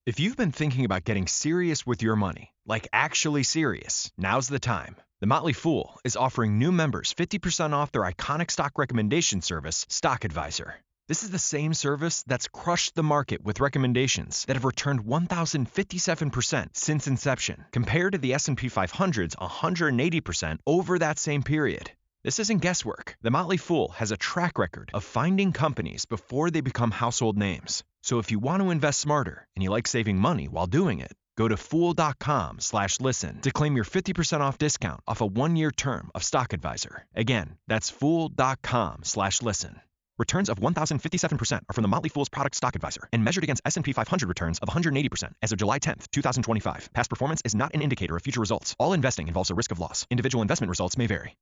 If you've been thinking about getting serious with your money, like actually serious, now's the time. The Motley Fool is offering new members 50% off their iconic stock recommendation service, Stock Advisor. This is the same service that's crushed the market with recommendations that have returned 1,057% since inception, compared to the S&P 500's 180% over that same period. This isn't guesswork. The Motley Fool has a track record of finding companies before they become household names. So if you want to invest smarter and you like saving money while doing it, go to fool.com/listen to claim your 50% off discount off a 1-year term of Stock Advisor. Again, that's fool.com/listen. Returns of 1,057% are from the Motley Fool's product Stock Advisor and measured against S&P 500 returns of 180% as of July 10th, 2025. Past performance is not an indicator of future results. All investing involves a risk of loss. Individual investment results may vary.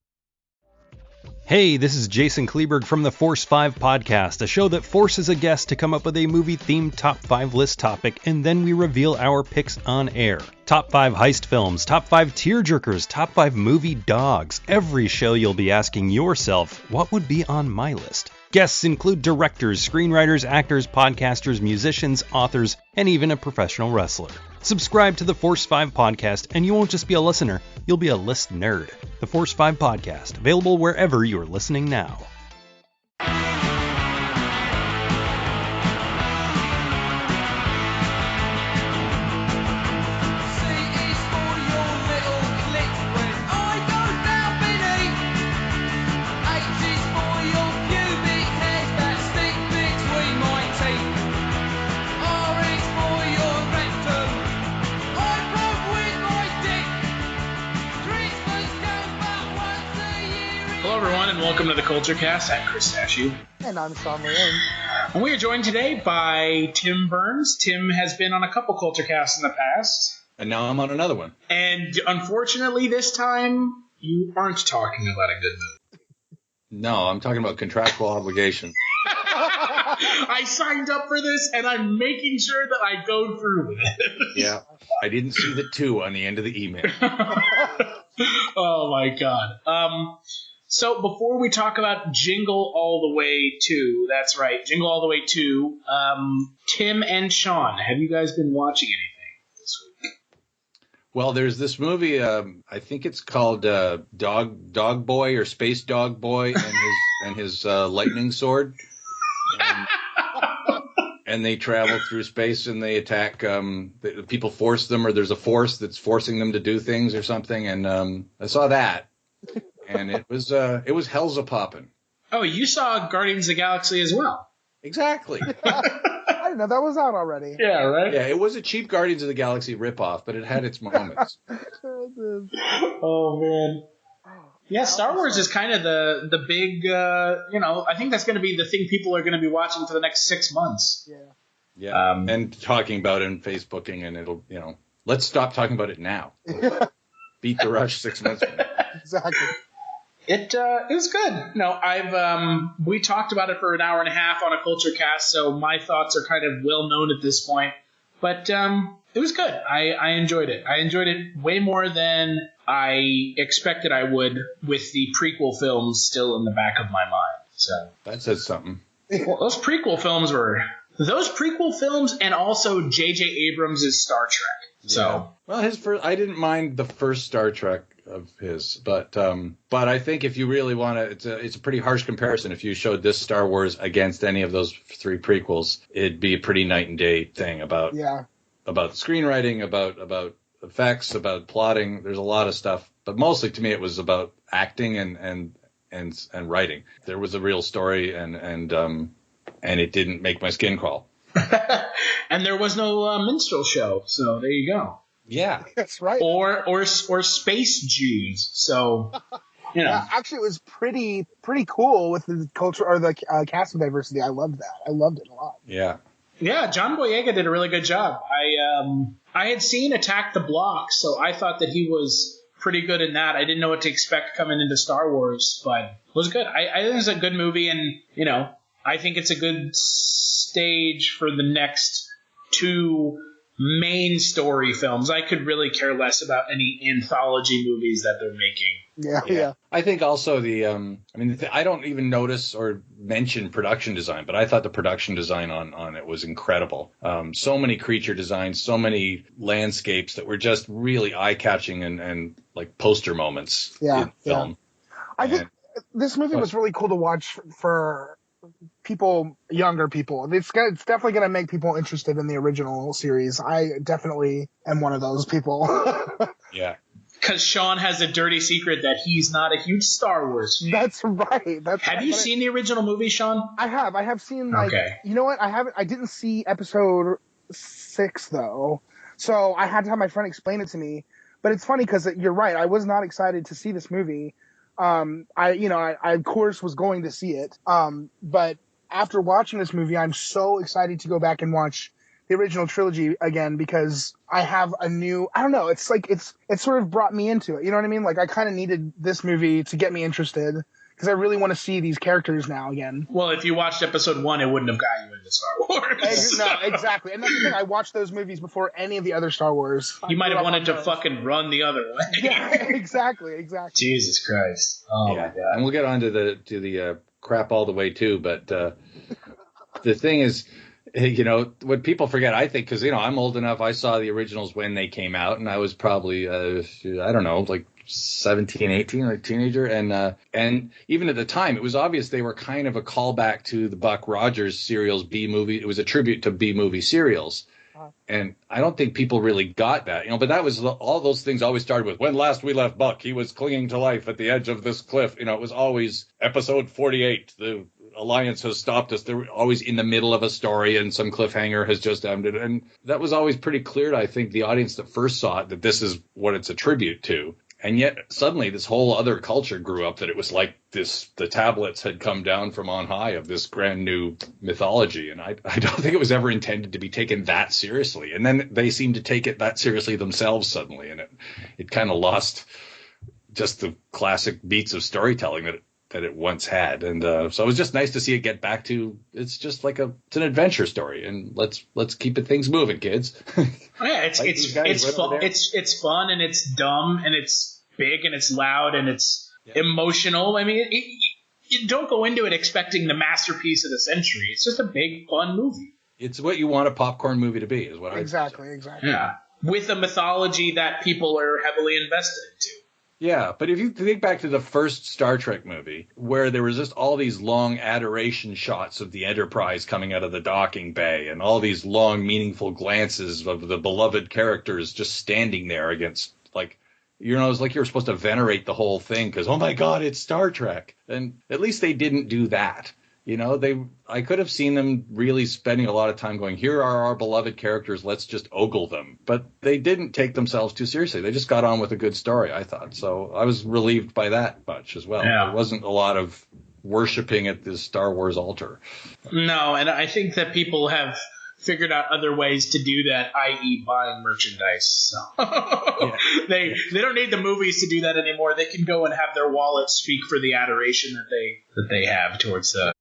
Hey, this is Jason Kleberg from the Force 5 podcast, a show that forces a guest to come up with a movie-themed top 5 list topic, and then we reveal our picks on air. Top 5 heist films, top 5 tearjerkers, top 5 movie dogs. Every show you'll be asking yourself, what would be on my list? Guests include directors, screenwriters, actors, podcasters, musicians, authors, and even a professional wrestler. Subscribe to the Force 5 podcast, and you won't just be a listener, you'll be a list nerd. The Force 5 podcast, available wherever you're listening now. Welcome to the Kulturecast. I'm Chris Stachiw. And I'm Sean Liang. And we are joined today by Tim Burns. Tim has been on a couple Kulturecasts in the past. And now I'm on another one. And unfortunately, this time, you aren't talking about a good movie. No, I'm talking about contractual obligation. I signed up for this, and I'm making sure that I go through with it. Yeah, I didn't see the 2 on the end of the email. Oh, my God. So before we talk about Jingle All the Way 2, that's right, Jingle All the Way 2, Tim and Sean, have you guys been watching anything this week? Well, there's this movie, I think it's called Dog Boy or Space Dog Boy and his lightning sword. And they travel through space and they attack, people force them, or there's a force that's forcing them to do things or something. And I saw that. And it was hell's a poppin'. Oh, you saw Guardians of the Galaxy as well. Exactly. I didn't know that was out already. Yeah, right? Yeah, it was a cheap Guardians of the Galaxy ripoff, but it had its moments. Oh, man. Yeah, Star Wars is kind of the big, I think that's going to be the thing people are going to be watching for the next 6 months. Yeah. Yeah, and talking about it and Facebooking, and it'll, let's stop talking about it now. Beat the rush 6 months from now. Exactly. It was good. No, we talked about it for an hour and a half on a Kulturecast, so my thoughts are kind of well known at this point. But it was good. I enjoyed it. I enjoyed it way more than I expected I would, with the prequel films still in the back of my mind. So that says something. Well, those prequel films, and also J.J. Abrams' Star Trek. So well, I didn't mind the first Star Trek of his, but I think if you really want to, it's a pretty harsh comparison. If you showed this Star Wars against any of those 3 prequels, it'd be a pretty night and day thing about screenwriting, about effects, about plotting. There's a lot of stuff, but mostly to me it was about acting and writing. There was a real story, and it didn't make my skin crawl. And there was no minstrel show, so there you go. Yeah, that's right. Or space Jews. So, Yeah, actually, it was pretty cool with the culture or the casting diversity. I loved that. I loved it a lot. Yeah. Yeah, John Boyega did a really good job. I had seen Attack the Block, so I thought that he was pretty good in that. I didn't know what to expect coming into Star Wars, but it was good. I think it's a good movie, and I think it's a good stage for the next 2 main story films. I could really care less about any anthology movies that they're making. Yeah. I think also I don't even notice or mention production design, but I thought the production design on it was incredible. So many creature designs, so many landscapes that were just really eye-catching and like poster moments in film. I think this movie was really cool to watch for people, younger people. It's definitely going to make people interested in the original series. I definitely am one of those people. Yeah. Because Sean has a dirty secret that he's not a huge Star Wars fan. That's right. Have you seen the original movie, Sean? I have. I have seen, you know what? I didn't see episode 6, though. So I had to have my friend explain it to me. But it's funny because you're right. I was not excited to see this movie. I of course was going to see it. But after watching this movie, I'm so excited to go back and watch the original trilogy again, because I have a new, I don't know, it's like, it sort of brought me into it. You know what I mean? Like, I kind of needed this movie to get me interested, because I really want to see these characters now again. Well, if you watched episode 1, it wouldn't have got you into Star Wars. No, exactly. And that's the thing. I watched those movies before any of the other Star Wars. You might have wanted to fucking run the other way. Yeah, exactly. Jesus Christ. Oh, my God. And we'll get on to the crap all the way, too. But the thing is, what people forget, I think, because, I'm old enough, I saw the originals when they came out, and I was probably, I don't know, like 17, 18, like teenager. And even at the time, it was obvious they were kind of a callback to the Buck Rogers serials B-movie. It was a tribute to B-movie serials. And I don't think people really got that, but that was all those things always started with, when last we left Buck, he was clinging to life at the edge of this cliff. It was always episode 48. The Alliance has stopped us. They're always in the middle of a story and some cliffhanger has just ended. And that was always pretty clear to, I think, the audience that first saw it, that this is what it's a tribute to. And yet suddenly this whole other culture grew up that it was like the tablets had come down from on high of this brand new mythology. And I don't think it was ever intended to be taken that seriously. And then they seemed to take it that seriously themselves suddenly. And it kind of lost just the classic beats of storytelling that it once had. And so it was just nice to see it get back to, it's just like it's an adventure story, and let's keep things moving, kids. Yeah, it's fun. It's fun, and it's dumb, and it's big, and it's loud, and it's emotional. I mean, you don't go into it expecting the masterpiece of the century. It's just a big, fun movie. It's what you want a popcorn movie to be, is what exactly. Yeah, with a mythology that people are heavily invested into. Yeah, but if you think back to the first Star Trek movie, where there was just all these long adoration shots of the Enterprise coming out of the docking bay, and all these long, meaningful glances of the beloved characters just standing there against, it's like you were supposed to venerate the whole thing because, oh my God, it's Star Trek. And at least they didn't do that. I could have seen them really spending a lot of time going, here are our beloved characters, let's just ogle them. But they didn't take themselves too seriously. They just got on with a good story, I thought. So I was relieved by that much as well. Yeah. There wasn't a lot of worshiping at the Star Wars altar. No, and I think that people have figured out other ways to do that, i.e. buying merchandise. So they don't need the movies to do that anymore. They can go and have their wallets speak for the adoration that they have towards the.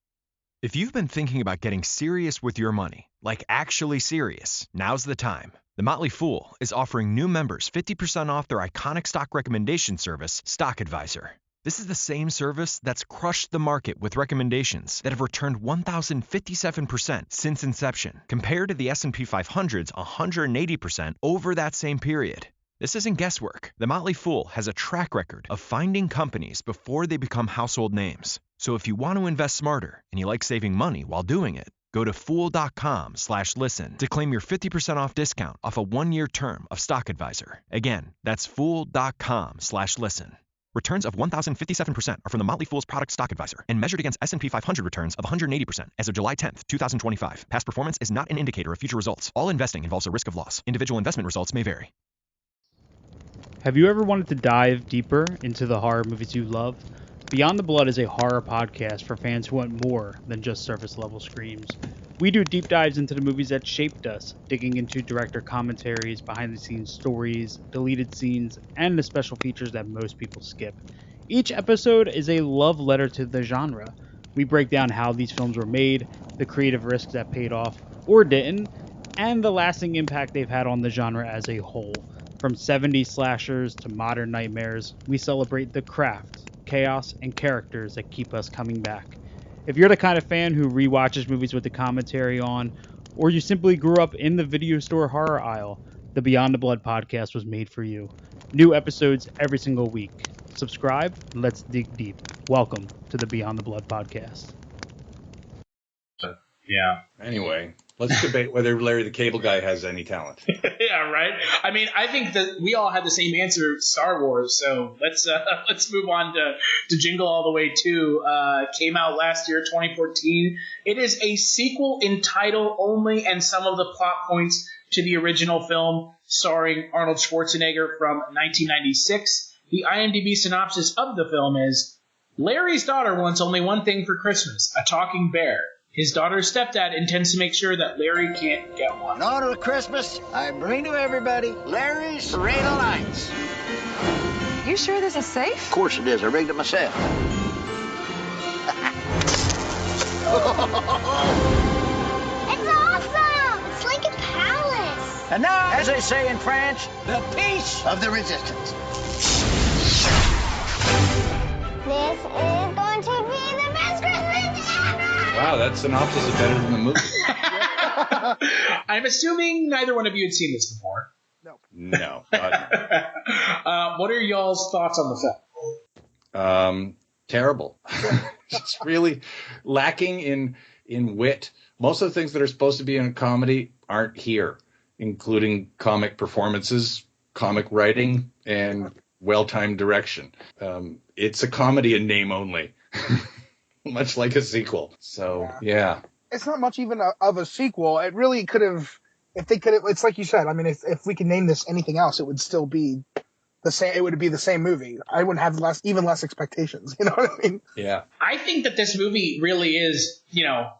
If you've been thinking about getting serious with your money, like actually serious, now's the time. The Motley Fool is offering new members 50% off their iconic stock recommendation service, Stock Advisor. This is the same service that's crushed the market with recommendations that have returned 1,057% since inception, compared to the S&P 500's 180% over that same period. This isn't guesswork. The Motley Fool has a track record of finding companies before they become household names. So if you want to invest smarter and you like saving money while doing it, go to fool.com/listen to claim your 50% off discount off a 1-year term of Stock Advisor. Again, that's fool.com/listen. Returns of 1,057% are from the Motley Fool's product Stock Advisor and measured against S&P 500 returns of 180% as of July 10th, 2025. Past performance is not an indicator of future results. All investing involves a risk of loss. Individual investment results may vary. Have you ever wanted to dive deeper into the horror movies you love? Beyond the Blood is a horror podcast for fans who want more than just surface-level screams. We do deep dives into the movies that shaped us, digging into director commentaries, behind-the-scenes stories, deleted scenes, and the special features that most people skip. Each episode is a love letter to the genre. We break down how these films were made, the creative risks that paid off or didn't, and the lasting impact they've had on the genre as a whole. From 70s slashers to modern nightmares, we celebrate the craft, chaos, and characters that keep us coming back. If you're the kind of fan who rewatches movies with the commentary on, or you simply grew up in the video store horror aisle, the Beyond the Blood podcast was made for you. New episodes every single week. Subscribe, let's dig deep. Welcome to the Beyond the Blood podcast. Yeah. Anyway, let's debate whether Larry the Cable Guy has any talent. Yeah, right. I mean, I think that we all had the same answer, Star Wars. So let's move on to Jingle All the Way 2. Came out last year, 2014. It is a sequel in title only, and some of the plot points to the original film, starring Arnold Schwarzenegger from 1996. The IMDb synopsis of the film is: Larry's daughter wants only one thing for Christmas: a talking bear. His daughter's stepdad intends to make sure that Larry can't get one. In honor of Christmas, I bring to everybody Larry's Serena Lights. You sure this is safe? Of course it is. I rigged it myself. It's awesome! It's like a palace. And now, as they say in French, the peace of the resistance. This is going to be the best Christmas ever! Wow, that synopsis is better than the movie. I'm assuming neither one of you had seen this before. No. God, What are y'all's thoughts on the film? terrible. It's really lacking in wit. Most of the things that are supposed to be in a comedy aren't here, including comic performances, comic writing, and well-timed direction. It's a comedy in name only. Much like a sequel. So, yeah. It's not much even of a sequel. It really could have, if they could have, it's like you said, I mean, if we could name this anything else, it would still be the same, it would be the same movie. I wouldn't have even less expectations. You know what I mean? Yeah. I think that this movie really is, it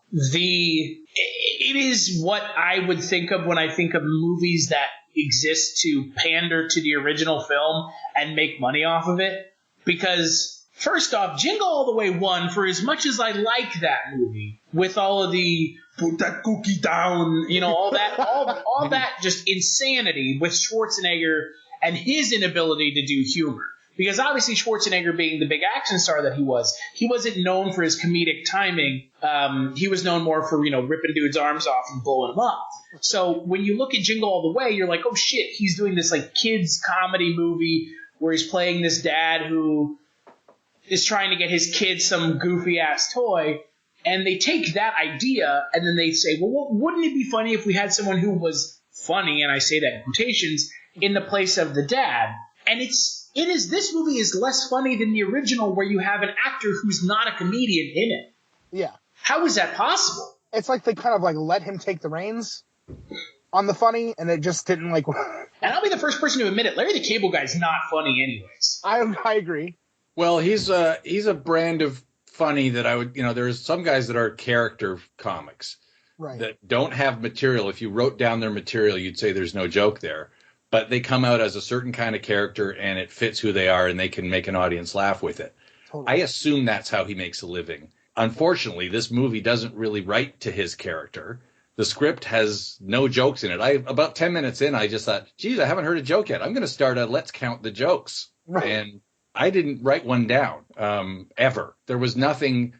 is what I would think of when I think of movies that exist to pander to the original film and make money off of it. Because first off, Jingle All the Way 1, for as much as I like that movie, with all of the put that cookie down, all that just insanity with Schwarzenegger and his inability to do humor. Because obviously Schwarzenegger, being the big action star that he wasn't known for his comedic timing. He was known more for, ripping dudes' arms off and blowing them up. So when you look at Jingle All the Way, you're like, oh shit, he's doing this like kids comedy movie where he's playing this dad who is trying to get his kid some goofy ass toy, and they take that idea and then they say, well, wouldn't it be funny if we had someone who was funny, and I say that in quotations, in the place of the dad? And this movie is less funny than the original, where you have an actor who's not a comedian in it. Yeah. How is that possible? It's like they kind of like let him take the reins on the funny, and it just didn't like. And I'll be the first person to admit it. Larry the Cable Guy's not funny anyways. I agree. Well, he's a brand of funny that I would, there's some guys that are character comics that don't have material. If you wrote down their material, you'd say there's no joke there. But they come out as a certain kind of character, and it fits who they are, and they can make an audience laugh with it. Totally. I assume that's how he makes a living. Unfortunately, this movie doesn't really write to his character. The script has no jokes in it. About 10 minutes in, I just thought, geez, I haven't heard a joke yet. I'm going to start a Let's Count the Jokes. Right. And I didn't write one down, ever. There was nothing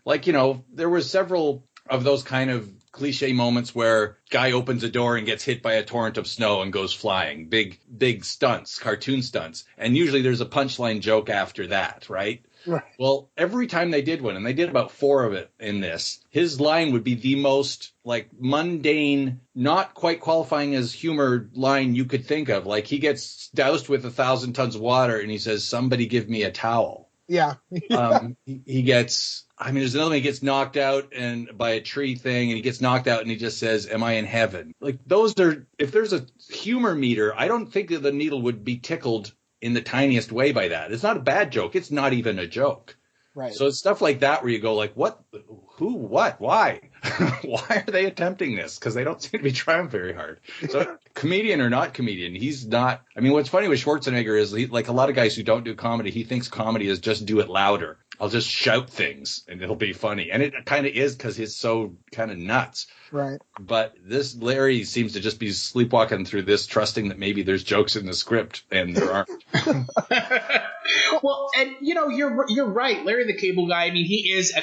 there were several of those kind of cliche moments where guy opens a door and gets hit by a torrent of snow and goes flying. Big stunts, cartoon stunts. And usually there's a punchline joke after that, right? Right. Well, every time they did one, and they did about 4 of it in this, his line would be the most mundane, not quite qualifying as humor line you could think of. Like, he gets doused with 1,000 tons of water and he says, "Somebody give me a towel." Yeah. He gets, there's another one, he gets knocked out by a tree thing, and he gets knocked out and he just says, "Am I in heaven?" Like, those are, if there's a humor meter, I don't think that the needle would be tickled in the tiniest way by that. It's not a bad joke. It's not even a joke. Right. So it's stuff like that where you go like, what, who, what, why? Why are they attempting this? Because they don't seem to be trying very hard. So comedian or not comedian, he's not. What's funny with Schwarzenegger is like a lot of guys who don't do comedy, he thinks comedy is just do it louder. I'll just shout things and it'll be funny. And it kind of is because he's so kind of nuts. Right. But this Larry seems to just be sleepwalking through this, trusting that maybe there's jokes in the script, and there aren't. Well, and you're right. Larry the Cable Guy, I mean, he is a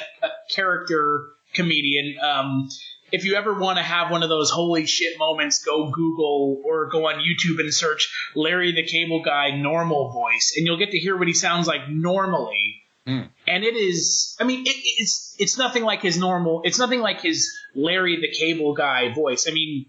character comedian. If you ever want to have one of those holy shit moments, go Google or go on YouTube and search Larry the Cable Guy normal voice, and you'll get to hear what he sounds like normally. And it is, I mean, it's nothing like his normal, it's nothing like his Larry the Cable Guy voice. I mean,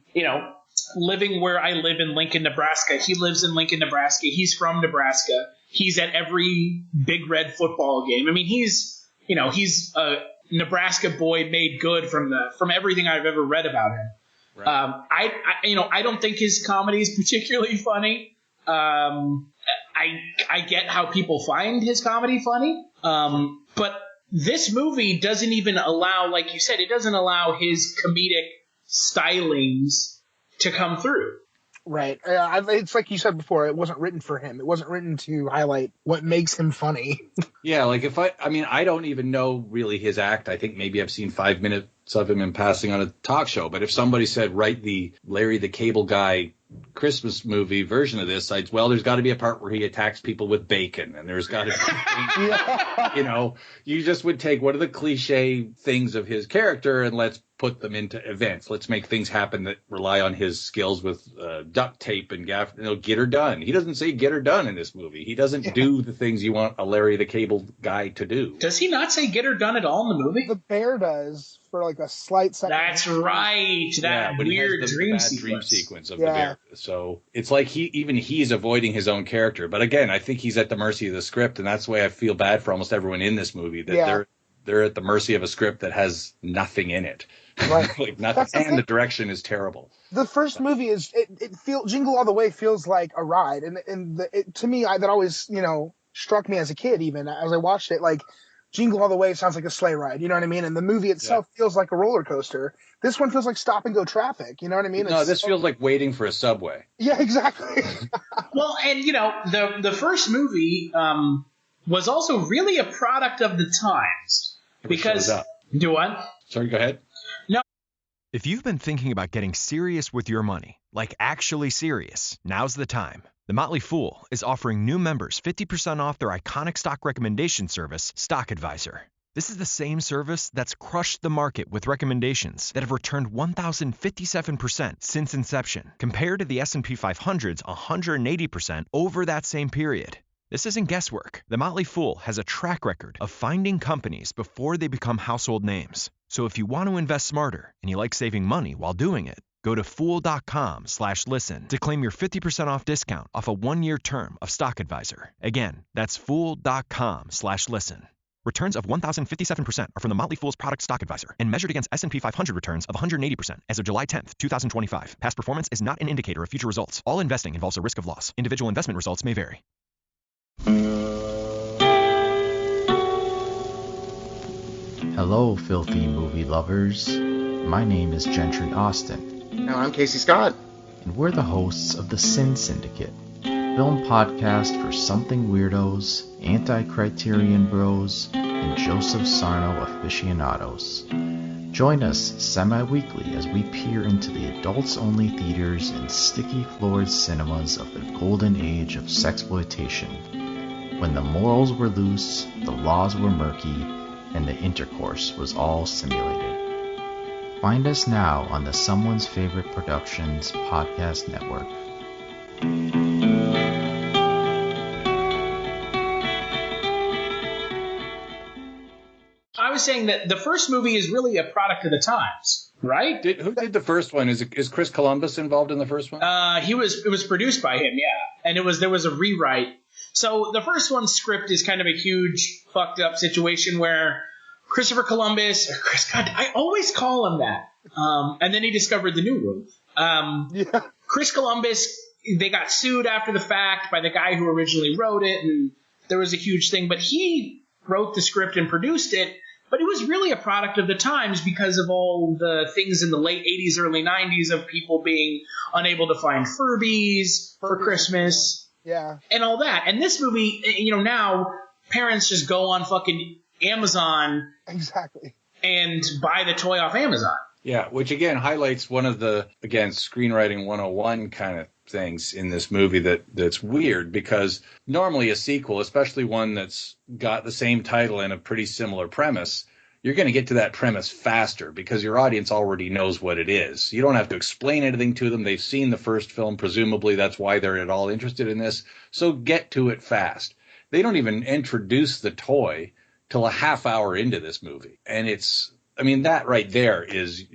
living where I live in Lincoln, Nebraska, he lives in Lincoln, Nebraska. He's from Nebraska. He's at every Big Red football game. I mean, he's a Nebraska boy made good from everything I've ever read about him. Right. I don't think his comedy is particularly funny. I get how people find his comedy funny. But this movie doesn't even allow, like you said, it doesn't allow his comedic stylings to come through. Right. It's like you said before, it wasn't written for him. It wasn't written to highlight what makes him funny. Yeah, like I don't even know really his act. I think maybe I've seen 5 minutes of him in passing on a talk show. But if somebody said, write the Larry the Cable Guy Christmas movie version of this, there's got to be a part where he attacks people with bacon, and there's got to be, you just would take one of the cliche things of his character and let's put them into events. Let's make things happen that rely on his skills with duct tape and gaff. Get her done. He doesn't say get her done in this movie. He doesn't do the things you want a Larry the Cable Guy to do. Does he not say get her done at all in the movie? The bear does for like a slight second. That's right. That weird dream sequence of the bear. So it's like he's avoiding his own character. But again, I think he's at the mercy of the script, and that's why I feel bad for almost everyone in this movie, that they're at the mercy of a script that has nothing in it. Right. Like nothing, and the direction is terrible. The first movie is Jingle All the Way feels like a ride, and to me that always struck me as a kid, even as I watched it. Like Jingle All the Way sounds like a sleigh ride, you know what I mean? And the movie itself feels like a roller coaster. This one feels like stop and go traffic, you know what I mean? No, this feels like waiting for a subway. Yeah, exactly. Well, and the first movie was also really a product of the times because do what? Sorry, go ahead. No. If you've been thinking about getting serious with your money, like actually serious, now's the time. The Motley Fool is offering new members 50% off their iconic stock recommendation service, Stock Advisor. This is the same service that's crushed the market with recommendations that have returned 1,057% since inception, compared to the S&P 500's 180% over that same period. This isn't guesswork. The Motley Fool has a track record of finding companies before they become household names. So if you want to invest smarter and you like saving money while doing it, go to fool.com/listen to claim your 50% off discount off a 1-year term of Stock Advisor. Again, that's fool.com/listen. Returns of 1,057% are from the Motley Fool's product Stock Advisor and measured against S&P 500 returns of 180% as of July 10th, 2025. Past performance is not an indicator of future results. All investing involves a risk of loss. Individual investment results may vary. Hello, filthy movie lovers. My name is Gentry Austin. And I'm Casey Scott. And we're the hosts of the Sin Syndicate, film podcast for something weirdos, anti-criterion bros, and Joseph Sarno aficionados. Join us semi-weekly as we peer into the adults-only theaters and sticky-floored cinemas of the golden age of sexploitation, when the morals were loose, the laws were murky, and the intercourse was all simulated. Find us now on the Someone's Favorite Productions podcast network. I was saying that the first movie is really a product of the times, right? Who did the first one? Is Chris Columbus involved in the first one? It was produced by him, yeah. And there was a rewrite. So the first one's script is kind of a huge fucked up situation where Christopher Columbus, or I always call him that. And then he discovered the New World. Chris Columbus, they got sued after the fact by the guy who originally wrote it, and there was a huge thing. But he wrote the script and produced it, but it was really a product of the times because of all the things in the late 80s, early 90s of people being unable to find Furbies for Christmas. Yeah. And all that. And this movie, now parents just go on fucking Amazon Exactly. and buy the toy off Amazon. Yeah, which again highlights one of the, again, screenwriting 101 kind of things in this movie that's weird, because normally a sequel, especially one that's got the same title and a pretty similar premise, you're going to get to that premise faster because your audience already knows what it is. You don't have to explain anything to them. They've seen the first film, presumably. That's why they're at all interested in this. So get to it fast. They don't even introduce the toy till a half hour into this movie. And that right there is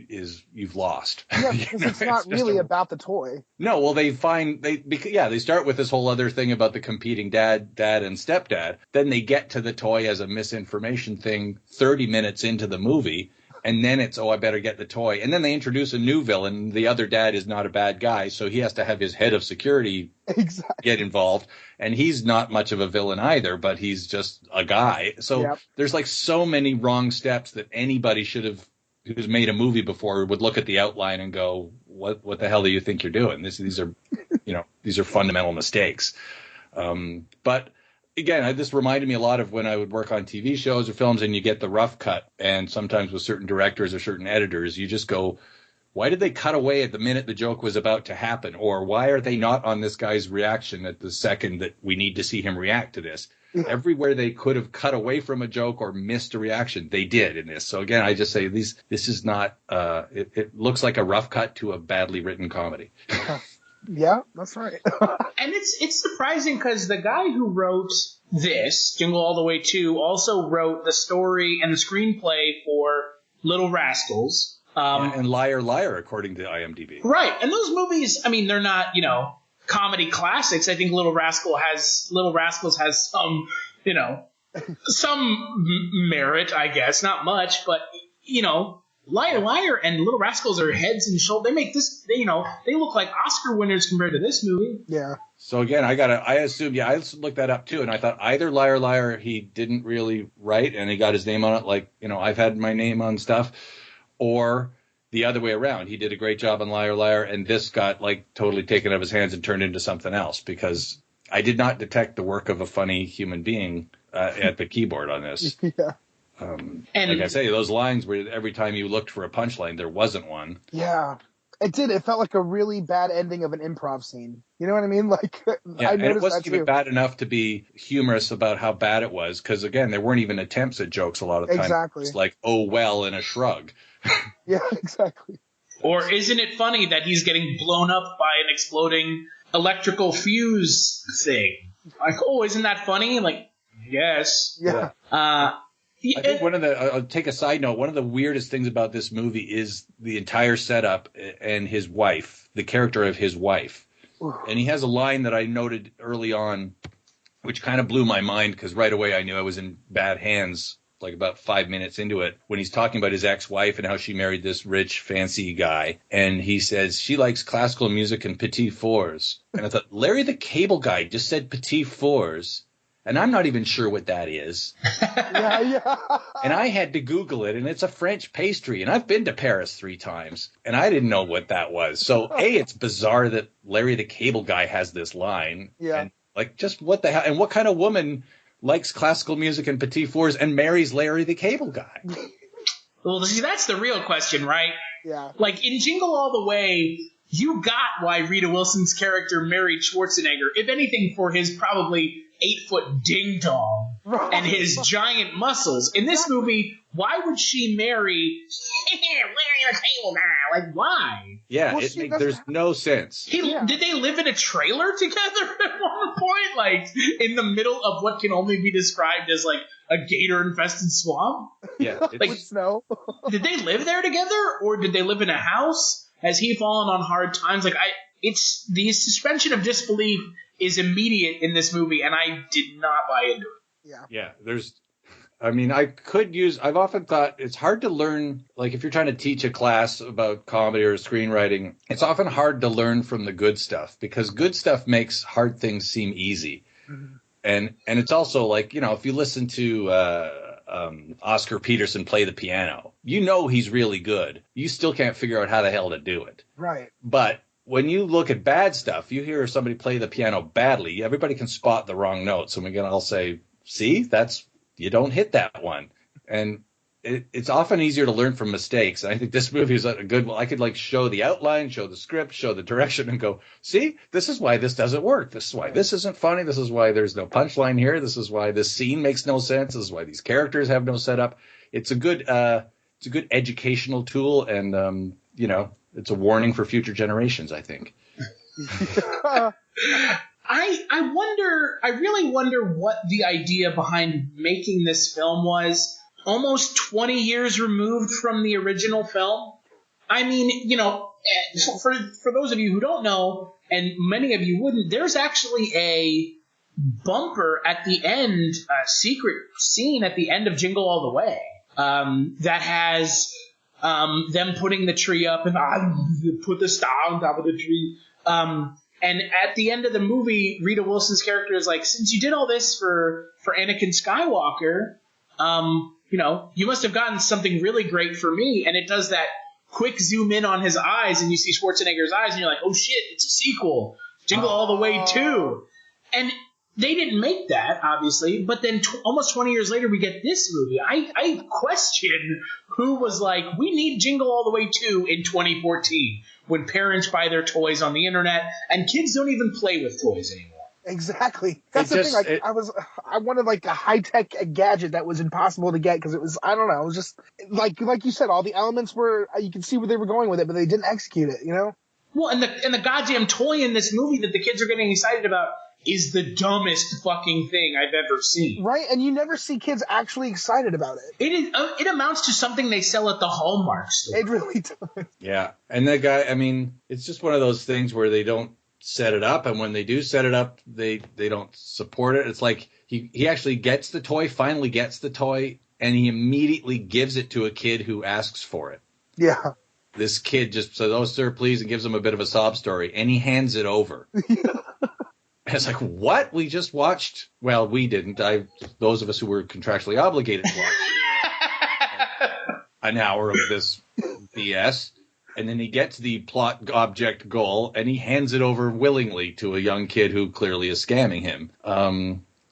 you've lost. Yeah, because it's not really about the toy. No, well, they start with this whole other thing about the competing dad and stepdad. Then they get to the toy as a misinformation thing 30 minutes into the movie. And then it's, I better get the toy. And then they introduce a new villain. The other dad is not a bad guy, so he has to have his head of security get involved. And he's not much of a villain either, but he's just a guy. So there's like so many wrong steps that anybody who's made a movie before would look at the outline and go, what the hell do you think you're doing? These are, these are fundamental mistakes. But again, this reminded me a lot of when I would work on TV shows or films and you get the rough cut. And sometimes with certain directors or certain editors, you just go, why did they cut away at the minute the joke was about to happen? Or why are they not on this guy's reaction at the second that we need to see him react to this? Everywhere they could have cut away from a joke or missed a reaction, they did in this. So again, I just say this is not, it looks like a rough cut to a badly written comedy. Yeah, that's right. And it's surprising because the guy who wrote this, Jingle All the Way 2, also wrote the story and the screenplay for Little Rascals. And Liar Liar, according to IMDb. Right. And those movies, they're not, comedy classics. I think Little Rascals has some, some merit, I guess. Not much, but, Liar Liar and Little Rascals are heads and shoulders. They make this, they look like Oscar winners compared to this movie. Yeah. So again, I looked that up too, and I thought either Liar Liar he didn't really write and he got his name on it, like, I've had my name on stuff, or the other way around. He did a great job on Liar Liar, and this got like totally taken out of his hands and turned into something else, because I did not detect the work of a funny human being at the keyboard on this. Yeah. And like I say, those lines where every time you looked for a punchline, there wasn't one. Yeah. It did. It felt like a really bad ending of an improv scene. You know what I mean? Like, yeah, I and noticed it wasn't that even too. bad enough to be humorous about how bad it was, because again, there weren't even attempts at jokes a lot of times. Exactly. It's like, oh well, and a shrug. Yeah, exactly. Or isn't it funny that he's getting blown up by an exploding electrical fuse thing? Like, oh, isn't that funny? Like, yes. Yeah. I think I'll take a side note. One of the weirdest things about this movie is the entire setup and his wife, the character of his wife. And he has a line that I noted early on, which kind of blew my mind, because right away I knew I was in bad hands, like about 5 minutes into it, when he's talking about his ex-wife and how she married this rich, fancy guy. And he says, she likes classical music and petit fours. And I thought, Larry the Cable Guy just said petit fours. And I'm not even sure what that is. Yeah. And I had to Google it, and it's a French pastry. And I've been to Paris 3 times, and I didn't know what that was. So, A, it's bizarre that Larry the Cable Guy has this line. Yeah. And, like, just what the hell? And what kind of woman likes classical music and petit fours and marries Larry the Cable Guy? Well, see, that's the real question, right? Yeah. Like, in Jingle All the Way, you got why Rita Wilson's character married Schwarzenegger, if anything, for his probably 8-foot ding-dong and his giant muscles. In this movie, why would she marry Larry the Cable Guy? Like, why? Yeah, there's no sense. Did they live in a trailer together at one point? Like, in the middle of what can only be described as, like, a gator-infested swamp? Yeah. Like, With snow. did they live there together? Or did they live in a house? Has he fallen on hard times? Like, it's the suspension of disbelief is immediate in this movie, and I did not buy into it. Yeah. I've often thought it's hard to learn, like if you're trying to teach a class about comedy or screenwriting, it's often hard to learn from the good stuff, because good stuff makes hard things seem easy. Mm-hmm. And it's also like, if you listen to Oscar Peterson play the piano, he's really good. You still can't figure out how the hell to do it. Right. But when you look at bad stuff, you hear somebody play the piano badly, everybody can spot the wrong notes, and we can all say, see, that's you don't hit that one. And it's often easier to learn from mistakes. I think this movie is a good one. I could like show the outline, show the script, show the direction, and go, see, this is why this doesn't work. This is why this isn't funny. This is why there's no punchline here. This is why this scene makes no sense. This is why these characters have no setup. It's a good educational tool, and it's a warning for future generations, I think. I really wonder what the idea behind making this film was. Almost 20 years removed from the original film. I mean, for those of you who don't know, and many of you wouldn't, there's actually a bumper at the end, a secret scene at the end of Jingle All the Way, that has them putting the tree up and put the star on top of the tree. And at the end of the movie, Rita Wilson's character is like, since you did all this for Anakin Skywalker, you must have gotten something really great for me. And it does that quick zoom in on his eyes, and you see Schwarzenegger's eyes, and you're like, oh shit, it's a sequel. Jingle All the Way 2. And they didn't make that, obviously, but then almost 20 years later, we get this movie. I question who was like, we need Jingle All the Way 2 in 2014, when parents buy their toys on the internet, and kids don't even play with toys anymore. Exactly. That's the thing. Like, I wanted like a high-tech gadget that was impossible to get because it was, I don't know, it was just like you said, all the elements were, you could see where they were going with it, but they didn't execute it, Well, and the goddamn toy in this movie that the kids are getting excited about is the dumbest fucking thing I've ever seen. Right, and you never see kids actually excited about it. It amounts to something they sell at the Hallmark store. It really does. Yeah, and that guy, I mean, it's just one of those things where they don't set it up, and when they do set it up, they don't support it. It's like he actually gets the toy, finally gets the toy, and he immediately gives it to a kid who asks for it. Yeah. This kid just says, "Oh, sir, please," and gives him a bit of a sob story, and he hands it over. And it's like, what? We just watched. Well, we didn't. Those of us who were contractually obligated to watch an hour of this BS. And then he gets the plot object goal, and he hands it over willingly to a young kid who clearly is scamming him.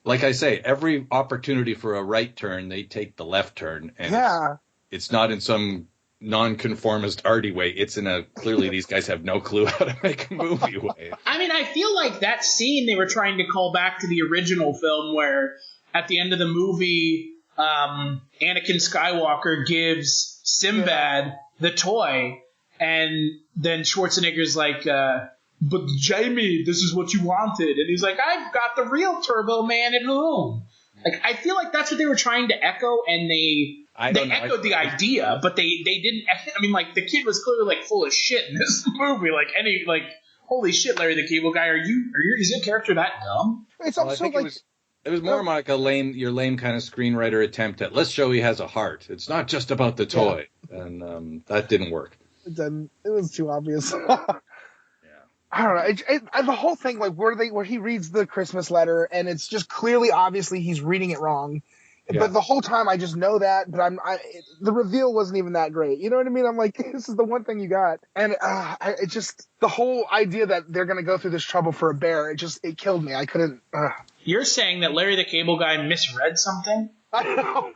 Like I say, every opportunity for a right turn, they take the left turn. And it's not in some nonconformist arty way. It's in a clearly these guys have no clue how to make a movie way. I mean, I feel like that scene they were trying to call back to the original film where at the end of the movie, Anakin Skywalker gives Sinbad the toy. And then Schwarzenegger's like, but Jamie, this is what you wanted. And he's like, I've got the real Turbo Man at home. Like, I feel like that's what they were trying to echo, and they echoed the idea, but they didn't. I mean, like, the kid was clearly, like, full of shit in this movie. Like, holy shit, Larry the Cable Guy, is your character that dumb? It's also like... It was more like your lame kind of screenwriter attempt at, let's show he has a heart. It's not just about the toy. Yeah. And that didn't work. It was too obvious. I don't know. The whole thing, like where he reads the Christmas letter, and it's just clearly, obviously, he's reading it wrong. Yeah. But the whole time, I just know that. But the reveal wasn't even that great. You know what I mean? I'm like, this is the one thing you got, and it just the whole idea that they're gonna go through this trouble for a bear. It killed me. I couldn't. You're saying that Larry the Cable Guy misread something? I don't know.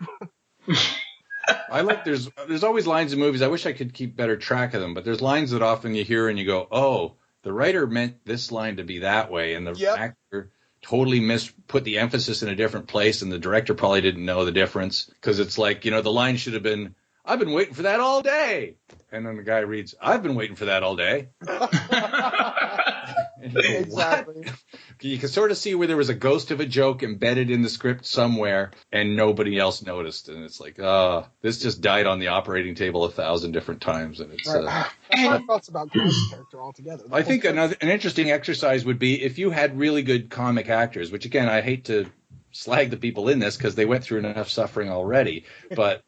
I like there's always lines in movies. I wish I could keep better track of them, but there's lines that often you hear and you go, oh, the writer meant this line to be that way, and the actor totally put the emphasis in a different place, and the director probably didn't know the difference, because it's like, the line should have been, I've been waiting for that all day, and then the guy reads, I've been waiting for that all day. Exactly. You can sort of see where there was a ghost of a joke embedded in the script somewhere, and nobody else noticed. And it's like, this just died on the operating table 1,000 different times. And it's that's my thoughts about Chris's character altogether. I think an interesting exercise would be if you had really good comic actors, which again, I hate to slag the people in this because they went through enough suffering already, but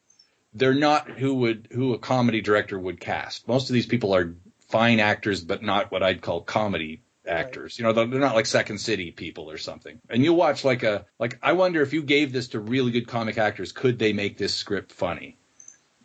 they're not who a comedy director would cast. Most of these people are fine actors, but not what I'd call comedy actors. Right. They're not like Second City people or something. And you'll watch I wonder if you gave this to really good comic actors, could they make this script funny?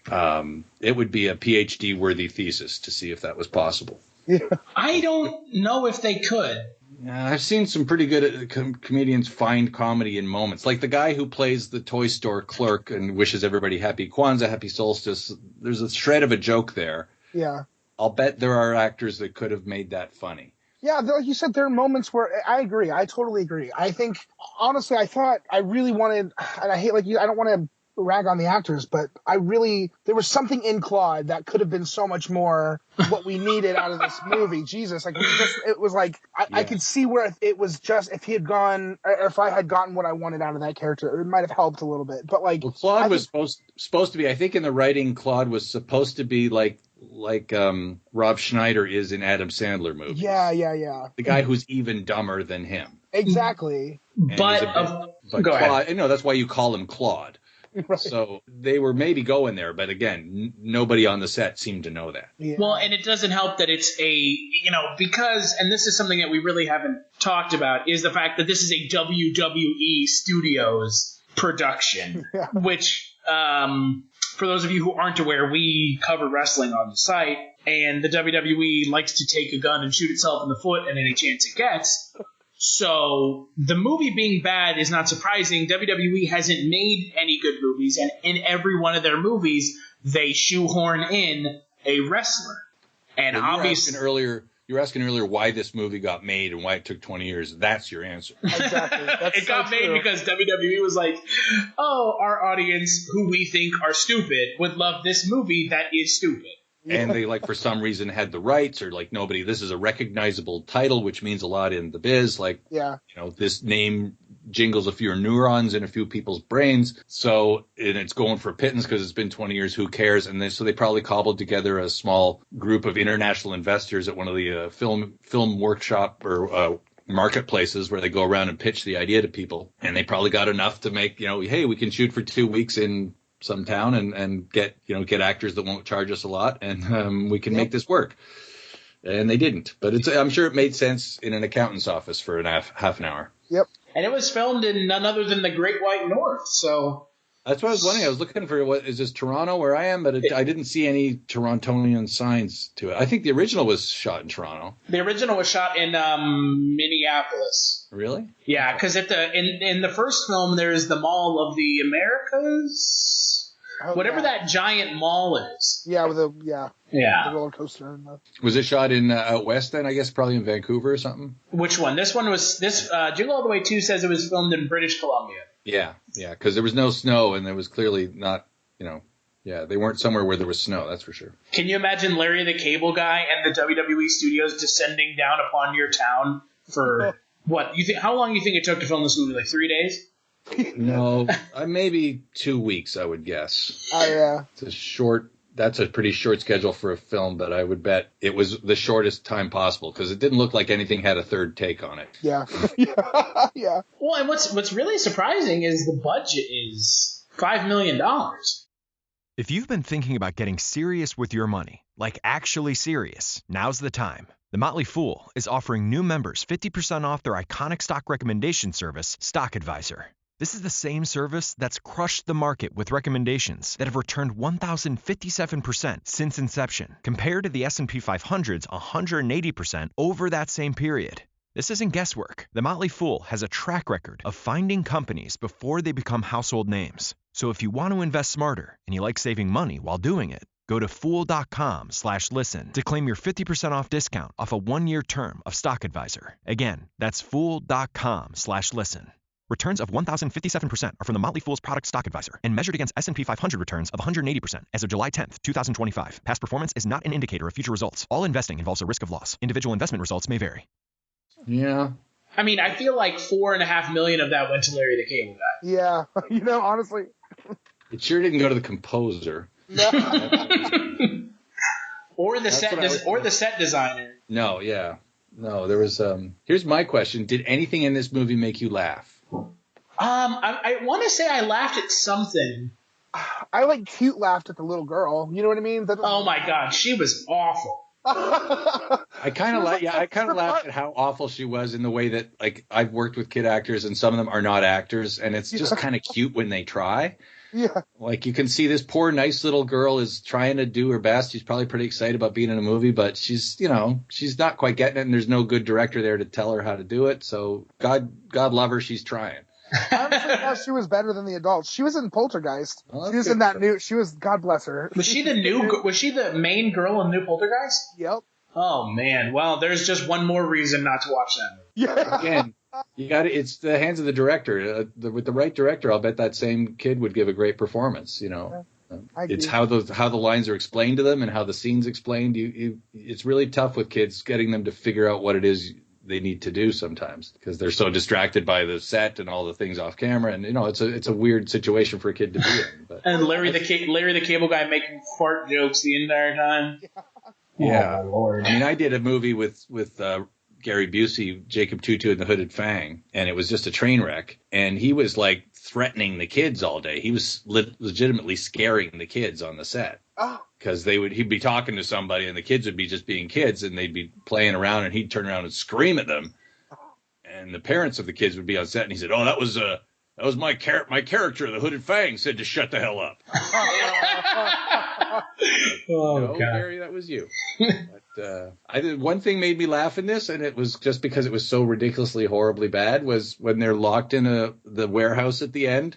It would be a PhD worthy thesis to see if that was possible. Yeah. I don't know if they could. I've seen some pretty good comedians find comedy in moments. Like the guy who plays the toy store clerk and wishes everybody happy Kwanzaa, happy solstice. There's a shred of a joke there. Yeah. I'll bet there are actors that could have made that funny. Yeah, like you said, there are moments where I agree. I totally agree. I think, honestly, I really wanted, and I hate, like you, I don't want to rag on the actors, but there was something in Claude that could have been so much more what we needed out of this movie. Jesus, like it was like, I could see where it was just, if he had gone, or if I had gotten what I wanted out of that character, it might have helped a little bit. But like, well, Claude was supposed to be, I think in the writing, Claude was supposed to be like Rob Schneider is in Adam Sandler movies. Yeah. The guy who's even dumber than him. Exactly. But go Claude, ahead. No, that's why you call him Claude. Right. So they were maybe going there, but again, nobody on the set seemed to know that. Yeah. Well, and it doesn't help that it's because, and this is something that we really haven't talked about, is the fact that this is a WWE Studios production, which, for those of you who aren't aware, we cover wrestling on the site, and the WWE likes to take a gun and shoot itself in the foot at any chance it gets. So the movie being bad is not surprising. WWE hasn't made any good movies, and in every one of their movies, they shoehorn in a wrestler. And obviously, you were asking earlier why this movie got made and why it took 20 years. That's your answer. Exactly. It got made because WWE was like, oh, our audience, who we think are stupid, would love this movie that is stupid. And they, like, for some reason had the rights, or like, nobody, this is a recognizable title, which means a lot in the biz. Like, this name jingles a few neurons in a few people's brains. So, and it's going for pittance because it's been 20 years. Who cares? And so they probably cobbled together a small group of international investors at one of the film workshop or marketplaces where they go around and pitch the idea to people. And they probably got enough to make, hey, we can shoot for 2 weeks in some town and get actors that won't charge us a lot, and we can make this work. And they didn't, but I'm sure it made sense in an accountant's office for half an hour. Yep. And it was filmed in none other than the Great White North. So that's what I was wondering. I was looking for what is this Toronto where I am, but I didn't see any Torontonian signs to it. I think the original was shot in Toronto. The original was shot in Minneapolis. Really? Yeah, because in the first film there's the Mall of the Americas. Whatever that giant mall is. Yeah, with the roller coaster. Was it shot in out west then? I guess probably in Vancouver or something. Which one? This one was Jingle All the Way 2 says it was filmed in British Columbia. Yeah, because there was no snow and there was clearly not, they weren't somewhere where there was snow. That's for sure. Can you imagine Larry the Cable Guy and the WWE Studios descending down upon your town for what? How long do you think it took to film this movie? Like 3 days? No, maybe 2 weeks, I would guess. Oh, yeah. That's a pretty short schedule for a film, but I would bet it was the shortest time possible because it didn't look like anything had a third take on it. Yeah. Yeah. Well, and what's really surprising is the budget is $5 million. If you've been thinking about getting serious with your money, like actually serious, now's the time. The Motley Fool is offering new members 50% off their iconic stock recommendation service, Stock Advisor. This is the same service that's crushed the market with recommendations that have returned 1,057% since inception, compared to the S&P 500's 180% over that same period. This isn't guesswork. The Motley Fool has a track record of finding companies before they become household names. So if you want to invest smarter and you like saving money while doing it, go to fool.com/listen to claim your 50% off discount off a 1-year term of Stock Advisor. Again, that's fool.com/listen. Returns of 1,057% are from the Motley Fool's product Stock Advisor and measured against S&P 500 returns of 180% as of July 10th, 2025. Past performance is not an indicator of future results. All investing involves a risk of loss. Individual investment results may vary. Yeah. I mean, I feel like $4.5 million of that went to Larry the Cable Guy. Yeah. Honestly. It sure didn't go to the composer. No. or the set designer. No, yeah. No, there was here's my question. Did anything in this movie make you laugh? I want to say I laughed at something. I cute laughed at the little girl. You know what I mean? Oh my god, she was awful. I kind of laughed at how awful she was in the way that I've worked with kid actors and some of them are not actors and it's just kind of cute when they try. Yeah. Like, you can see this poor, nice little girl is trying to do her best. She's probably pretty excited about being in a movie, but she's not quite getting it, and there's no good director there to tell her how to do it. So God love her, she's trying. I honestly thought she was better than the adults. She was in Poltergeist. Well, she was in that new. She was. God bless her. Was she the main girl in New Poltergeist? Yep. Oh man. Well, there's just one more reason not to watch that movie. Yeah. Again, it's the hands of the director. With the right director, I'll bet that same kid would give a great performance. It's how the lines are explained to them and how the scene's explained. It's really tough with kids getting them to figure out what it is they need to do sometimes, because they're so distracted by the set and all the things off camera, and it's a weird situation for a kid to be in. But and Larry the Cable Guy making fart jokes the entire time. Yeah. Oh, my Lord. I mean, I did a movie with Gary Busey, Jacob Tutu and the Hooded Fang, and it was just a train wreck. And he was like threatening the kids all day. He was legitimately scaring the kids on the set. Oh. Because he'd be talking to somebody and the kids would be just being kids, and they'd be playing around and he'd turn around and scream at them. And the parents of the kids would be on set, and he said, "Oh, that was my character, the Hooded Fang, said to shut the hell up." Oh, God. Gary, that was you. But one thing made me laugh in this, and it was just because it was so ridiculously, horribly bad, was when they're locked in the warehouse at the end.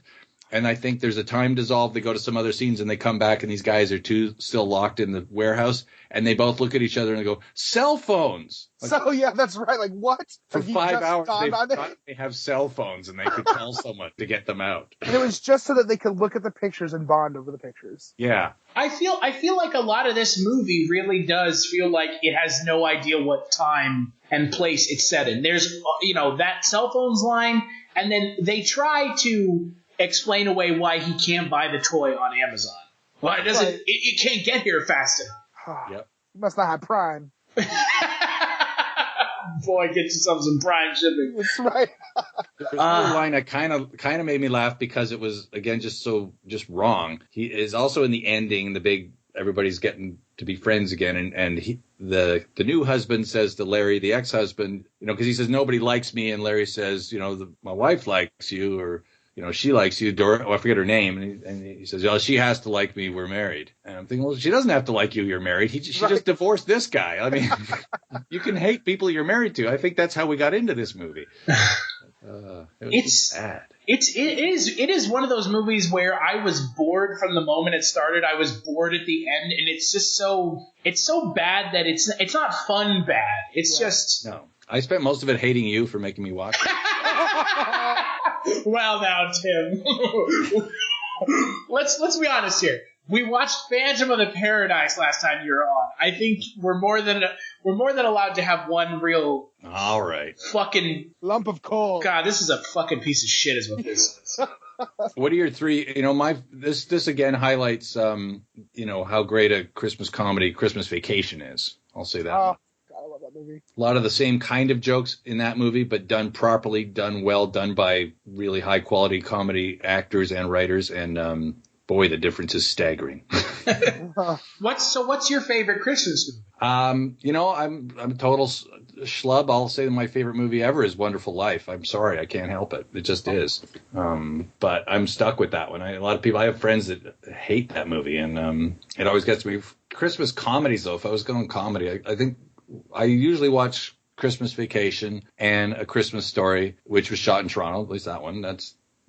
And I think there's a time dissolve. They go to some other scenes and they come back, and these guys are still locked in the warehouse, and they both look at each other and they go, "Cell phones." So yeah, that's right. Like, what? For Like, 5 hours, they have cell phones, and they could call someone to get them out. And it was just so that they could look at the pictures and bond over the pictures. Yeah. I feel like a lot of this movie really does feel like it has no idea what time and place it's set in. There's, that cell phones line, and then they try to explain away why he can't buy the toy on Amazon. Why doesn't it can't get here fast enough? Yep. You must not have Prime. Boy, get yourself some Prime shipping. That's right. There's another line that kind of made me laugh because it was, again, just wrong. He is also in the ending, the big everybody's getting to be friends again, and the new husband says to Larry, the ex-husband, because he says nobody likes me, and Larry says, my wife likes you, or she likes you, I forget her name, and he says, "Oh, she has to like me. We're married." And I'm thinking, well, she doesn't have to like you. You're married. She just divorced this guy. I mean, you can hate people you're married to. I think that's how we got into this movie. It's sad. It is one of those movies where I was bored from the moment it started. I was bored at the end, and it's just so bad that it's not fun bad. It's just no. I spent most of it hating you for making me watch it. Well, now, Tim, let's be honest here. We watched Phantom of the Paradise last time you were on. I think we're more than allowed to have one real all right fucking lump of coal. God, this is a fucking piece of shit, is what this is. What are your three? This again highlights how great a Christmas comedy Christmas Vacation is. I'll say that. I love that movie. A lot of the same kind of jokes in that movie, but done properly, done well, done by really high quality comedy actors and writers. And boy, the difference is staggering. What's your favorite Christmas movie? I'm a total schlub. I'll say my favorite movie ever is Wonderful Life. I'm sorry, I can't help it. It just is. But I'm stuck with that one. I have friends that hate that movie, and it always gets me. Christmas comedies, though, if I was going comedy, I think I usually watch Christmas Vacation and A Christmas Story, which was shot in Toronto. At least that one.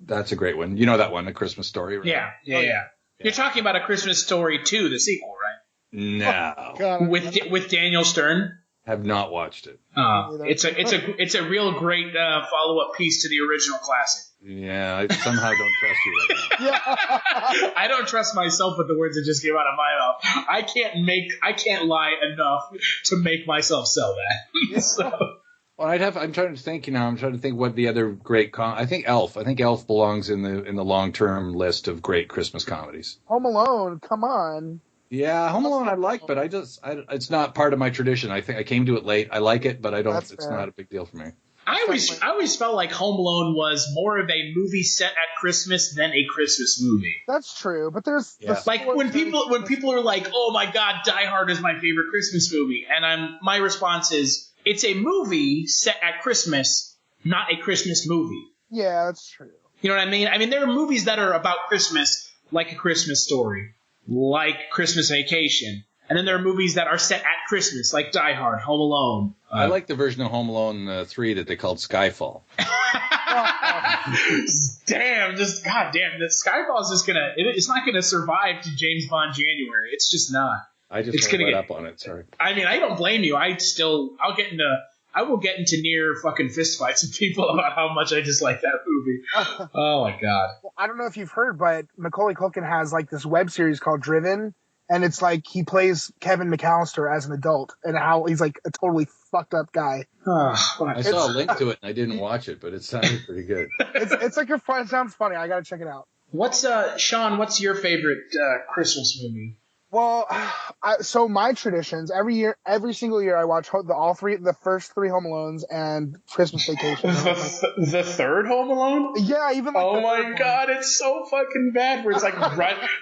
That's a great one. You know that one, A Christmas Story, right? Yeah. You're talking about A Christmas Story 2, the sequel, right? No. God. With Daniel Stern. Have not watched it. It's a real great follow-up piece to the original classic. Yeah, I somehow don't trust you right now. Yeah. I don't trust myself with the words that just came out of my mouth. I can't lie enough to make myself sell that. So. Well, I'm trying to think. I'm trying to think what the other great. I think Elf. I think Elf belongs in the long-term list of great Christmas comedies. Home Alone. Come on. Yeah, Home Alone I like, but it's not part of my tradition. I think I came to it late. I like it, but I don't. It's not a big deal for me. I always felt like Home Alone was more of a movie set at Christmas than a Christmas movie. That's true, but there's like when people are like, "Oh my God, Die Hard is my favorite Christmas movie," and my response is, it's a movie set at Christmas, not a Christmas movie. Yeah, that's true. You know what I mean? I mean, there are movies that are about Christmas, like A Christmas Story, like Christmas Vacation. And then there are movies that are set at Christmas, like Die Hard, Home Alone. I like the version of Home Alone 3 that they called Skyfall. Damn, goddamn, the Skyfall is just it's not gonna survive to James Bond January. It's just not. I just won't let up on it. Sorry. I mean, I don't blame you. I will get into near fucking fistfights with people about how much I dislike that movie. Oh my god. Well, I don't know if you've heard, but Macaulay Culkin has like this web series called Driven, and it's like he plays Kevin McAllister as an adult, and how he's like a totally fucked up guy. I saw a link to it and I didn't watch it, but it sounded pretty good. It's like it sounds funny. I gotta check it out. Sean? What's your favorite Christmas movie? Well, so my traditions every single year, I watch the first 3 Home Alones and Christmas Vacation. The third Home Alone? Yeah, even like. Oh my god, it's so fucking bad. Where it's like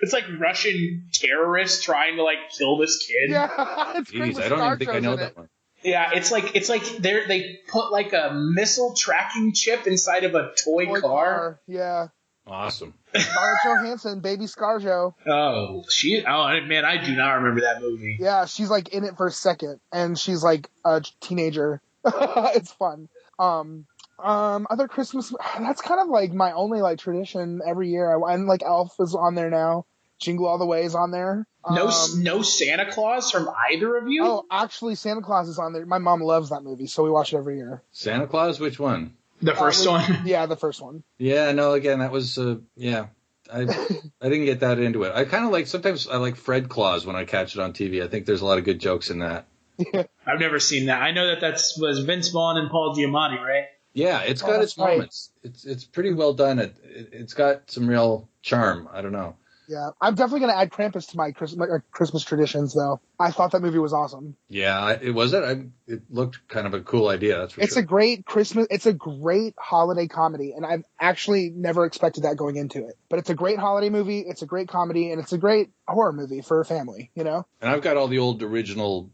it's like Russian terrorists trying to like kill this kid. Yeah, it's great. Jeez, I don't even think I know that one. Yeah, it's like they put like a missile tracking chip inside of a toy car. Yeah. Awesome. Scarlett Johansson, baby ScarJo. Oh man, I do not remember that movie. Yeah, she's like in it for a second, and she's like a teenager. It's fun. Other Christmas, that's kind of like my only like tradition every year. And like Elf is on there now. Jingle All the Way is on there. No Santa Claus from either of you? Oh, actually, Santa Claus is on there. My mom loves that movie, so we watch it every year. Santa Claus? Which one? The first one? Yeah, the first one. Yeah, no, again, that was, I didn't get that into it. I kind of sometimes I like Fred Claus when I catch it on TV. I think there's a lot of good jokes in that. I've never seen that. I know that was Vince Vaughn and Paul Giamatti, right? Yeah, it's got its moments. It's pretty well done. It's got some real charm. I don't know. Yeah, I'm definitely going to add Krampus to my Christmas traditions, though. I thought that movie was awesome. Yeah, it looked kind of a cool idea. That's for sure. It's a great holiday comedy, and I've actually never expected that going into it. But it's a great holiday movie, it's a great comedy, and it's a great horror movie for a family, you know? And I've got all the old original,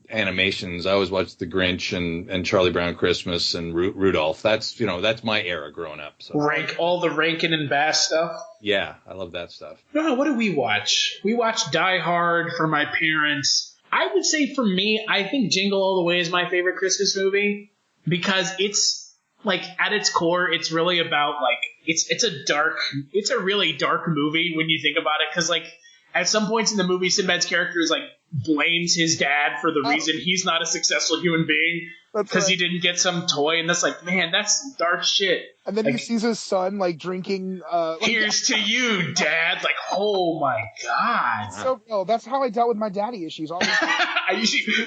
animations. I always watched The Grinch and Charlie Brown Christmas and Rudolph. That's my era growing up. So. All the Rankin and Bass stuff? Yeah, I love that stuff. No, what do we watch? We watched Die Hard for my parents. I would say for me, I think Jingle All the Way is my favorite Christmas movie because it's like at its core, it's really about like it's a really dark movie when you think about it because like at some points in the movie, Sinbad's character is like blames his dad for the reason he's not a successful human being because he didn't get some toy, and that's like, man, that's some dark shit. And then he sees his son like drinking. Here's to you, Dad! Like, oh my god. So that's how I dealt with my daddy issues.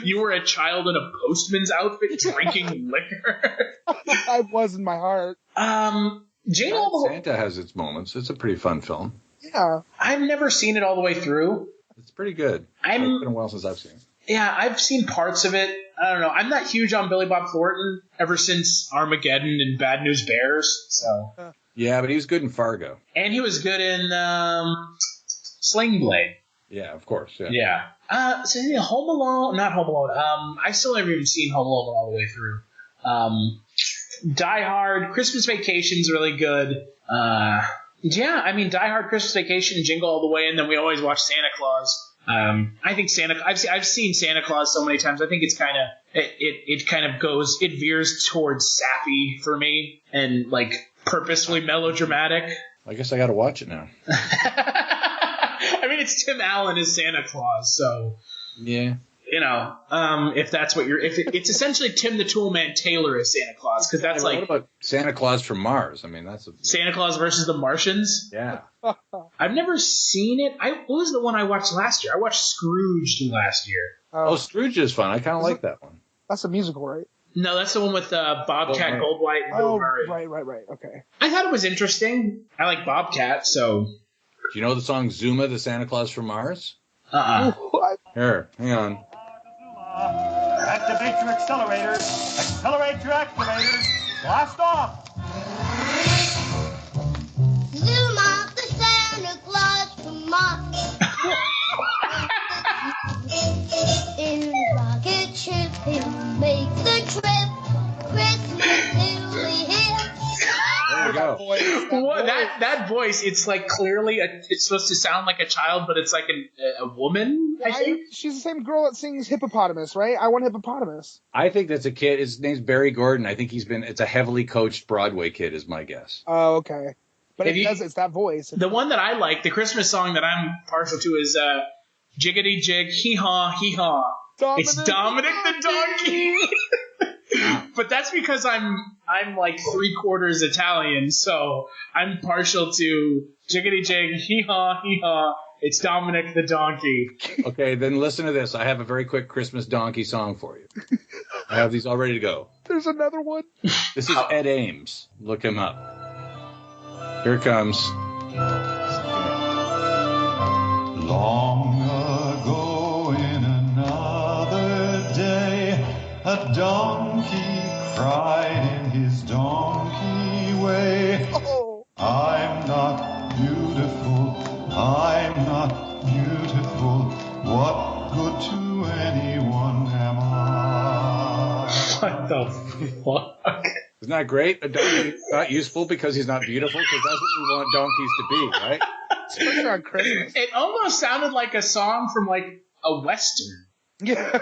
You were a child in a postman's outfit drinking liquor. I was in my heart. Santa has its moments. It's a pretty fun film. Yeah, I've never seen it all the way through. It's pretty good. It's been a while since I've seen it. Yeah, I've seen parts of it. I don't know. I'm not huge on Billy Bob Thornton ever since Armageddon and Bad News Bears. So. Yeah, but he was good in Fargo. And he was good in Sling Blade. Yeah, of course. Yeah. Yeah. So yeah, Home Alone, not Home Alone. I still never even seen Home Alone all the way through. Die Hard, Christmas Vacation's really good. Yeah, I mean, Die Hard, Christmas Vacation, Jingle All the Way, and then we always watch Santa Claus. I think I've seen Santa Claus so many times. I think it's it veers towards sappy for me and like purposefully melodramatic. I guess I got to watch it now. I mean, it's Tim Allen as Santa Claus, so yeah. If that's what it's essentially Tim the Toolman Taylor as Santa Claus, because that's like. What about Santa Claus from Mars? I mean, that's Santa Claus versus the Martians. Yeah. I've never seen it. What was the one I watched last year? I watched Scrooged last year. Oh, Scrooge is fun. I kind of like that one. That's a musical, right? No, that's the one with Bobcat Goldthwait and Bill Murray. Right. Okay. I thought it was interesting. I like Bobcat, so. Do you know the song Zuma, the Santa Claus from Mars? Here, hang on. Activate your accelerators. Accelerate your activators. Blast off. Zuma, the Santa Claus from Mars. In a rocket ship, he'll make the trip. Christmas will be here. That voice, it's like clearly it's supposed to sound like a child, but it's like a woman. I think she's the same girl that sings Hippopotamus, right? I Want Hippopotamus. I think that's a kid. His name's Barry Gordon. I think it's a heavily coached Broadway kid, is my guess. Oh, okay. But it's that voice. The one that I like, the Christmas song that I'm partial to is Jiggity Jig, Hee Haw, Hee Haw. It's Dominic the Donkey. But that's because I'm like 3/4 Italian, so I'm partial to Jiggity Jig, Hee Haw, Hee Haw. It's Dominic the Donkey. Okay, then listen to this. I have a very quick Christmas donkey song for you. I have these all ready to go. There's another one. This is Ed Ames. Look him up. Here it comes. Long ago in another day, a donkey cried in his donkey way. Oh. I'm not beautiful, I'm not beautiful. What good to anyone am I? What the fuck? Isn't that great? A donkey is not useful because he's not beautiful, because that's what we want donkeys to be, right? Especially on Christmas. It almost sounded like a song from like a Western. Yeah.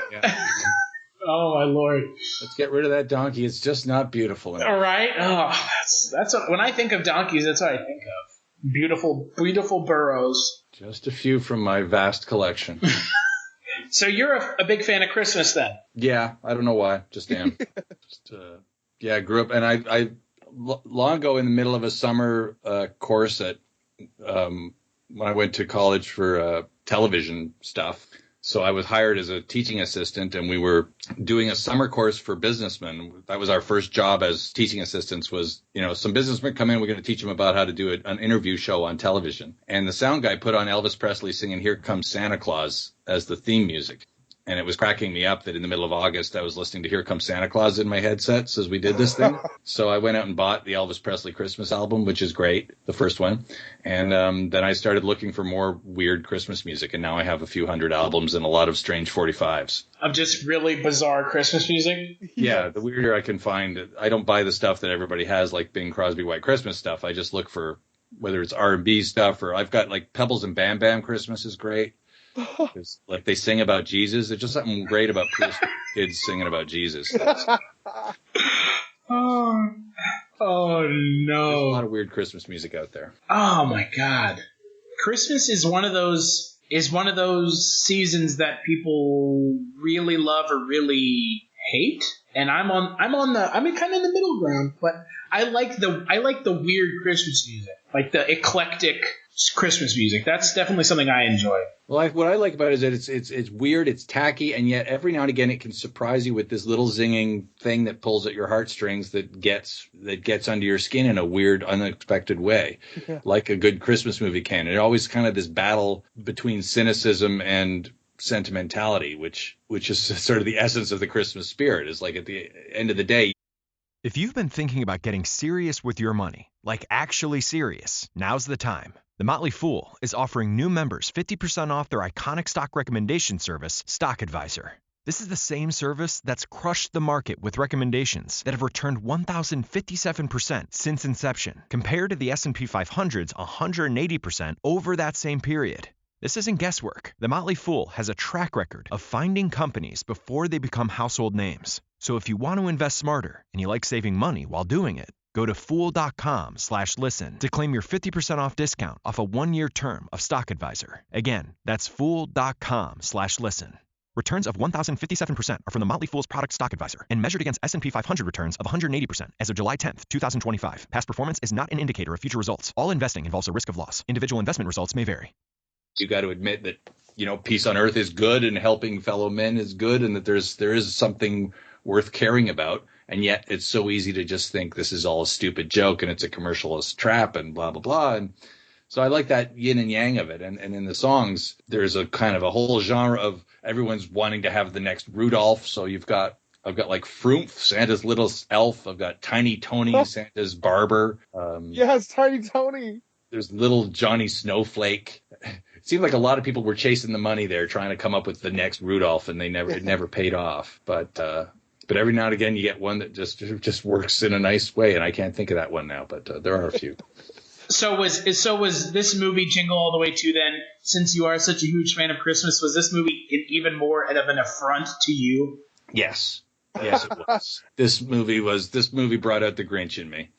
Oh my Lord. Let's get rid of that donkey. It's just not beautiful enough. All right. Oh, that's what, when I think of donkeys, that's what I think of. Beautiful, beautiful burros. Just a few from my vast collection. So you're a big fan of Christmas then? Yeah, I don't know why. Just am. I grew up, and I long ago in the middle of a summer course at when I went to college for television stuff. So I was hired as a teaching assistant, and we were doing a summer course for businessmen. That was our first job as teaching assistants was, some businessmen come in, we're going to teach them about how to do an interview show on television. And the sound guy put on Elvis Presley singing Here Comes Santa Claus as the theme music. And it was cracking me up that in the middle of August, I was listening to Here Comes Santa Claus in my headsets as we did this thing. So I went out and bought the Elvis Presley Christmas album, which is great, the first one. And then I started looking for more weird Christmas music. And now I have a few hundred albums and a lot of strange 45s. Of just really bizarre Christmas music? Yeah, the weirder I can find. I don't buy the stuff that everybody has, like Bing Crosby White Christmas stuff. I just look for whether it's R&B stuff, or I've got like Pebbles and Bam Bam Christmas is great. Like they sing about Jesus. There's just something great about kids singing about Jesus. Oh no! There's a lot of weird Christmas music out there. Oh my God! Christmas is one of those seasons that people really love or really hate, and I'm kind of in the middle ground. But I like the weird Christmas music, like the eclectic Christmas music. That's definitely something I enjoy. Well, what I like about it is that it's weird, it's tacky, and yet every now and again it can surprise you with this little zinging thing that pulls at your heartstrings that gets under your skin in a weird, unexpected way, like a good Christmas movie can. And always kind of this battle between cynicism and sentimentality, which is sort of the essence of the Christmas spirit. Is like at the end of the day. If you've been thinking about getting serious with your money, like actually serious, now's the time. The Motley Fool is offering new members 50% off their iconic stock recommendation service, Stock Advisor. This is the same service that's crushed the market with recommendations that have returned 1,057% since inception, compared to the S&P 500's 180% over that same period. This isn't guesswork. The Motley Fool has a track record of finding companies before they become household names. So if you want to invest smarter and you like saving money while doing it, go to fool.com/listen to claim your 50% off discount off a 1-year term of Stock Advisor. Again, that's fool.com/listen. Returns of 1,057% are from the Motley Fool's product Stock Advisor and measured against S&P 500 returns of 180% as of July 10th, 2025. Past performance is not an indicator of future results. All investing involves a risk of loss. Individual investment results may vary. You got to admit that, peace on earth is good and helping fellow men is good, and that there is something worth caring about. And yet it's so easy to just think this is all a stupid joke and it's a commercialist trap and blah, blah, blah. And so I like that yin and yang of it. And in the songs, there's a kind of a whole genre of everyone's wanting to have the next Rudolph. So I've got like Frumph, Santa's little elf. I've got Tiny Tony, Santa's barber. Yes, Tiny Tony. There's little Johnny Snowflake. It seemed like a lot of people were chasing the money there, trying to come up with the next Rudolph, and it never paid off. But But every now and again, you get one that just works in a nice way, and I can't think of that one now, but there are a few. So was this movie Jingle All the Way 2 then? Since you are such a huge fan of Christmas, was this movie even more of an affront to you? Yes, it was. This movie brought out the Grinch in me.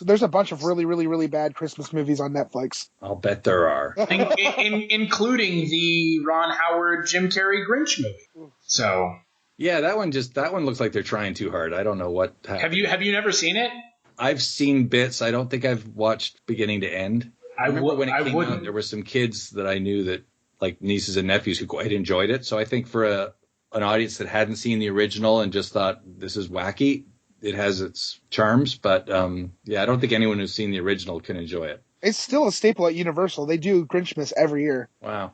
There's a bunch of really, really, really bad Christmas movies on Netflix. I'll bet there are. Including the Ron Howard, Jim Carrey Grinch movie. So yeah, that one looks like they're trying too hard. I don't know what happened. Have you never seen it? I've seen bits. I don't think I've watched beginning to end. I remember when it came out, there were some kids that I knew that, like nieces and nephews, who quite enjoyed it. So I think for an audience that hadn't seen the original and just thought this is wacky, it has its charms. But I don't think anyone who's seen the original can enjoy it. It's still a staple at Universal. They do Grinchmas every year. Wow.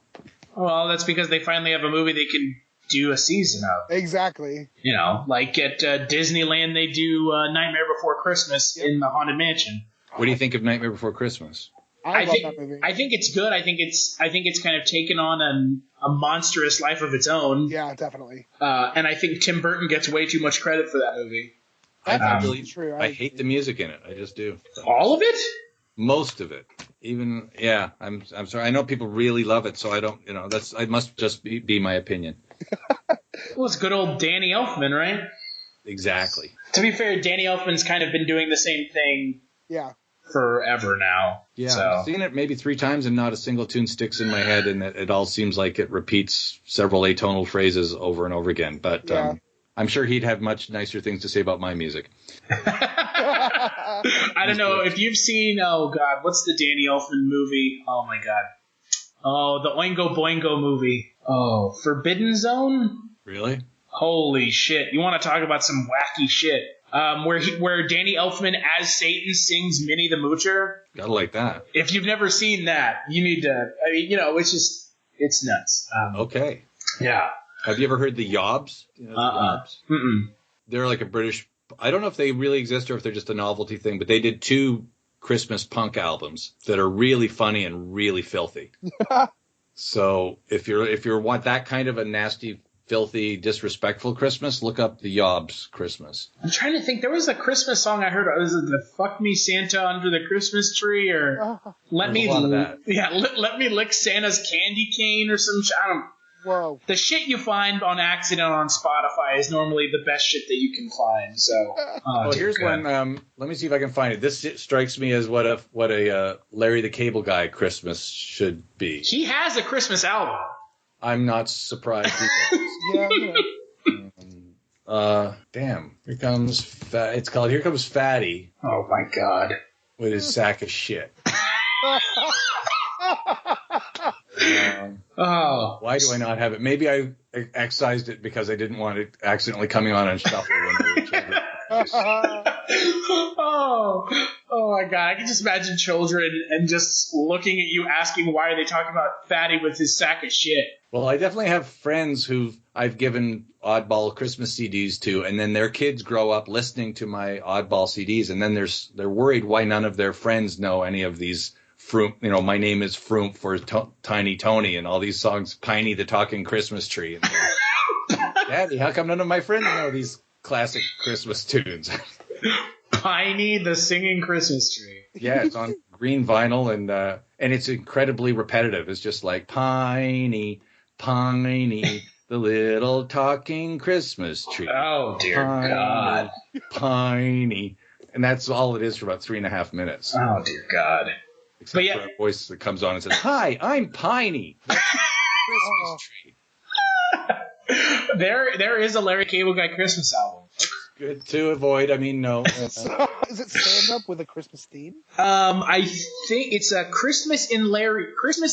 Well, that's because they finally have a movie they can do a season of. Exactly. You know, like at Disneyland, they do Nightmare Before Christmas in the Haunted Mansion. What do you think of Nightmare Before Christmas? I love that movie. I think it's good. I think it's kind of taken on a monstrous life of its own. Yeah, definitely. And I think Tim Burton gets way too much credit for that movie. That's really true. I hate the music in it. I just do. All of it? Most of it. Even I'm sorry. I know people really love it, so I don't. I must just be my opinion. Well, it's good old Danny Elfman, right? Exactly. To be fair, Danny Elfman's kind of been doing the same thing. Yeah. Forever now. Yeah, so. I've seen it maybe 3 times and not a single tune sticks in my head, and it all seems like it repeats several atonal phrases over and over again. But I'm sure he'd have much nicer things to say about my music. I don't know if you've seen. Oh God, what's the Danny Elfman movie? Oh my God. Oh, the Oingo Boingo movie. Oh, Forbidden Zone. Really? Holy shit! You want to talk about some wacky shit? Where Danny Elfman as Satan sings Minnie the Moocher. Gotta like that. If you've never seen that, you need to. I mean, it's nuts. Okay. Yeah. Have you ever heard the Yobs? Yobs? Mm-mm. They're like a British. I don't know if they really exist or if they're just a novelty thing, but they did 2 Christmas punk albums that are really funny and really filthy. So if you want that kind of a nasty, filthy, disrespectful Christmas, look up the Yobs Christmas. I'm trying to think. There was a Christmas song I heard. Was it the "Fuck Me Santa Under the Christmas Tree" or "Let Me lick Santa's candy cane" or some shit? Whoa. The shit you find on accident on Spotify is normally the best shit that you can find. So here's one. Let me see if I can find it. This strikes me as what a Larry the Cable Guy Christmas should be. He has a Christmas album. I'm not surprised either. Damn. Here comes it's called Here Comes Fatty. Oh my God. With his sack of shit. Why do I not have it? Maybe I excised it because I didn't want it accidentally coming on shuffle when we were children. Oh my God. I can just imagine children and just looking at you asking why are they talking about Fatty with his sack of shit. Well, I definitely have friends who I've given oddball Christmas CDs to, and then their kids grow up listening to my oddball CDs, and then they're worried why none of their friends know any of these Fruit, My Name is Fruit for Tiny Tony, and all these songs, Piney the Talking Christmas Tree. And Daddy, how come none of my friends know these classic Christmas tunes? Piney the Singing Christmas Tree. Yeah, it's on green vinyl, and it's incredibly repetitive. It's just like Piney, Piney, the little talking Christmas tree. Oh, dear Piney, God. Piney. And that's all it is for about 3.5 minutes. Oh, dear God. Except for a voice that comes on and says, "Hi, I'm Piney." Christmas tree. There is a Larry Cable Guy Christmas album. That's good to avoid. I mean, no. Is it stand up with a Christmas theme? I think it's a Christmas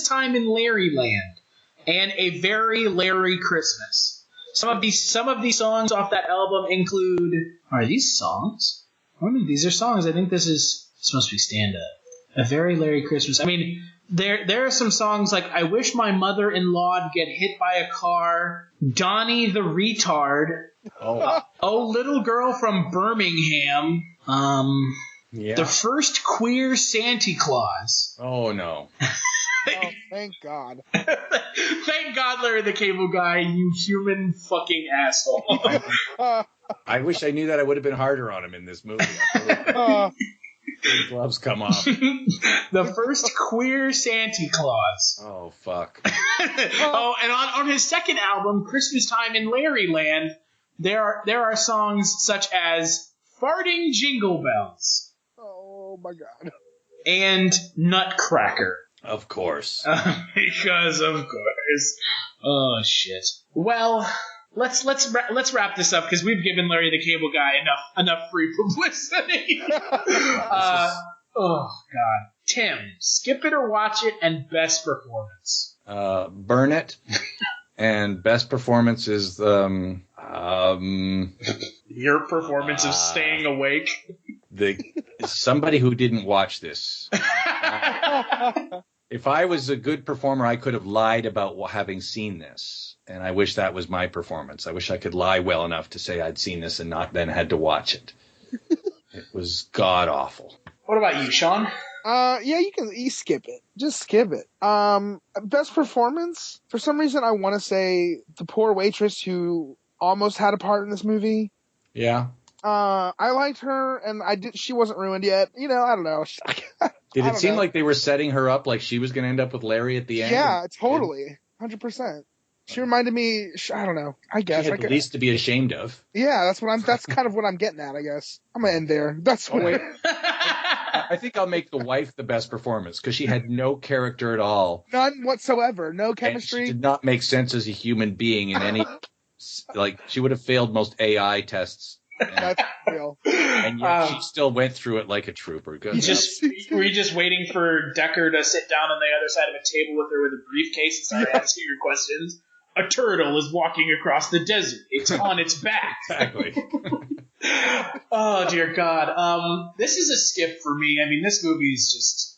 time in Larryland, and a very Larry Christmas. Some of these songs off that album include. Are these songs? I don't think these are songs. I think this must be stand up. A very Larry Christmas. I mean, there are some songs like "I Wish My Mother-in-Law'd Get Hit by a Car," "Donnie the Retard," "Oh Little Girl from Birmingham," "The First Queer Santa Claus." Oh no! Thank God. Thank God, Larry the Cable Guy, you human fucking asshole. I wish I knew that. I would have been harder on him in this movie. Gloves come off. The first queer Santa Claus. Oh, fuck. Oh, and on his second album, Christmas Time in Larryland, there are songs such as Farting Jingle Bells. Oh, my God. And Nutcracker. Of course. Because of course. Oh, shit. Well, let's wrap this up because we've given Larry the Cable Guy enough free publicity. Oh God, Tim, skip it or watch it, and best performance. Burn it, and best performance is your performance of staying awake. Somebody who didn't watch this. If I was a good performer, I could have lied about having seen this. And I wish that was my performance. I wish I could lie well enough to say I'd seen this and not then had to watch it. It was god awful. What about you, Sean? Yeah, you skip it. Just skip it. Best performance? For some reason, I want to say the poor waitress who almost had a part in this movie. Yeah. I liked her, and she wasn't ruined yet. I don't know. Did it seem like they were setting her up like she was going to end up with Larry at the end? Yeah, totally. 100%. She reminded me, I don't know, I guess. She had the least to be ashamed of. Yeah, that's kind of what I'm getting at, I guess. I'm going to end there. That's what I think I'll make the wife the best performance because she had no character at all. None whatsoever. No chemistry. And she did not make sense as a human being in any, she would have failed most AI tests. That's real. And yet she still went through it like a trooper. Were you just waiting for Decker to sit down on the other side of a table with her with a briefcase and start asking her questions? A turtle is walking across the desert. It's on its back. Exactly. Oh, dear God. This is a skip for me. I mean, this movie's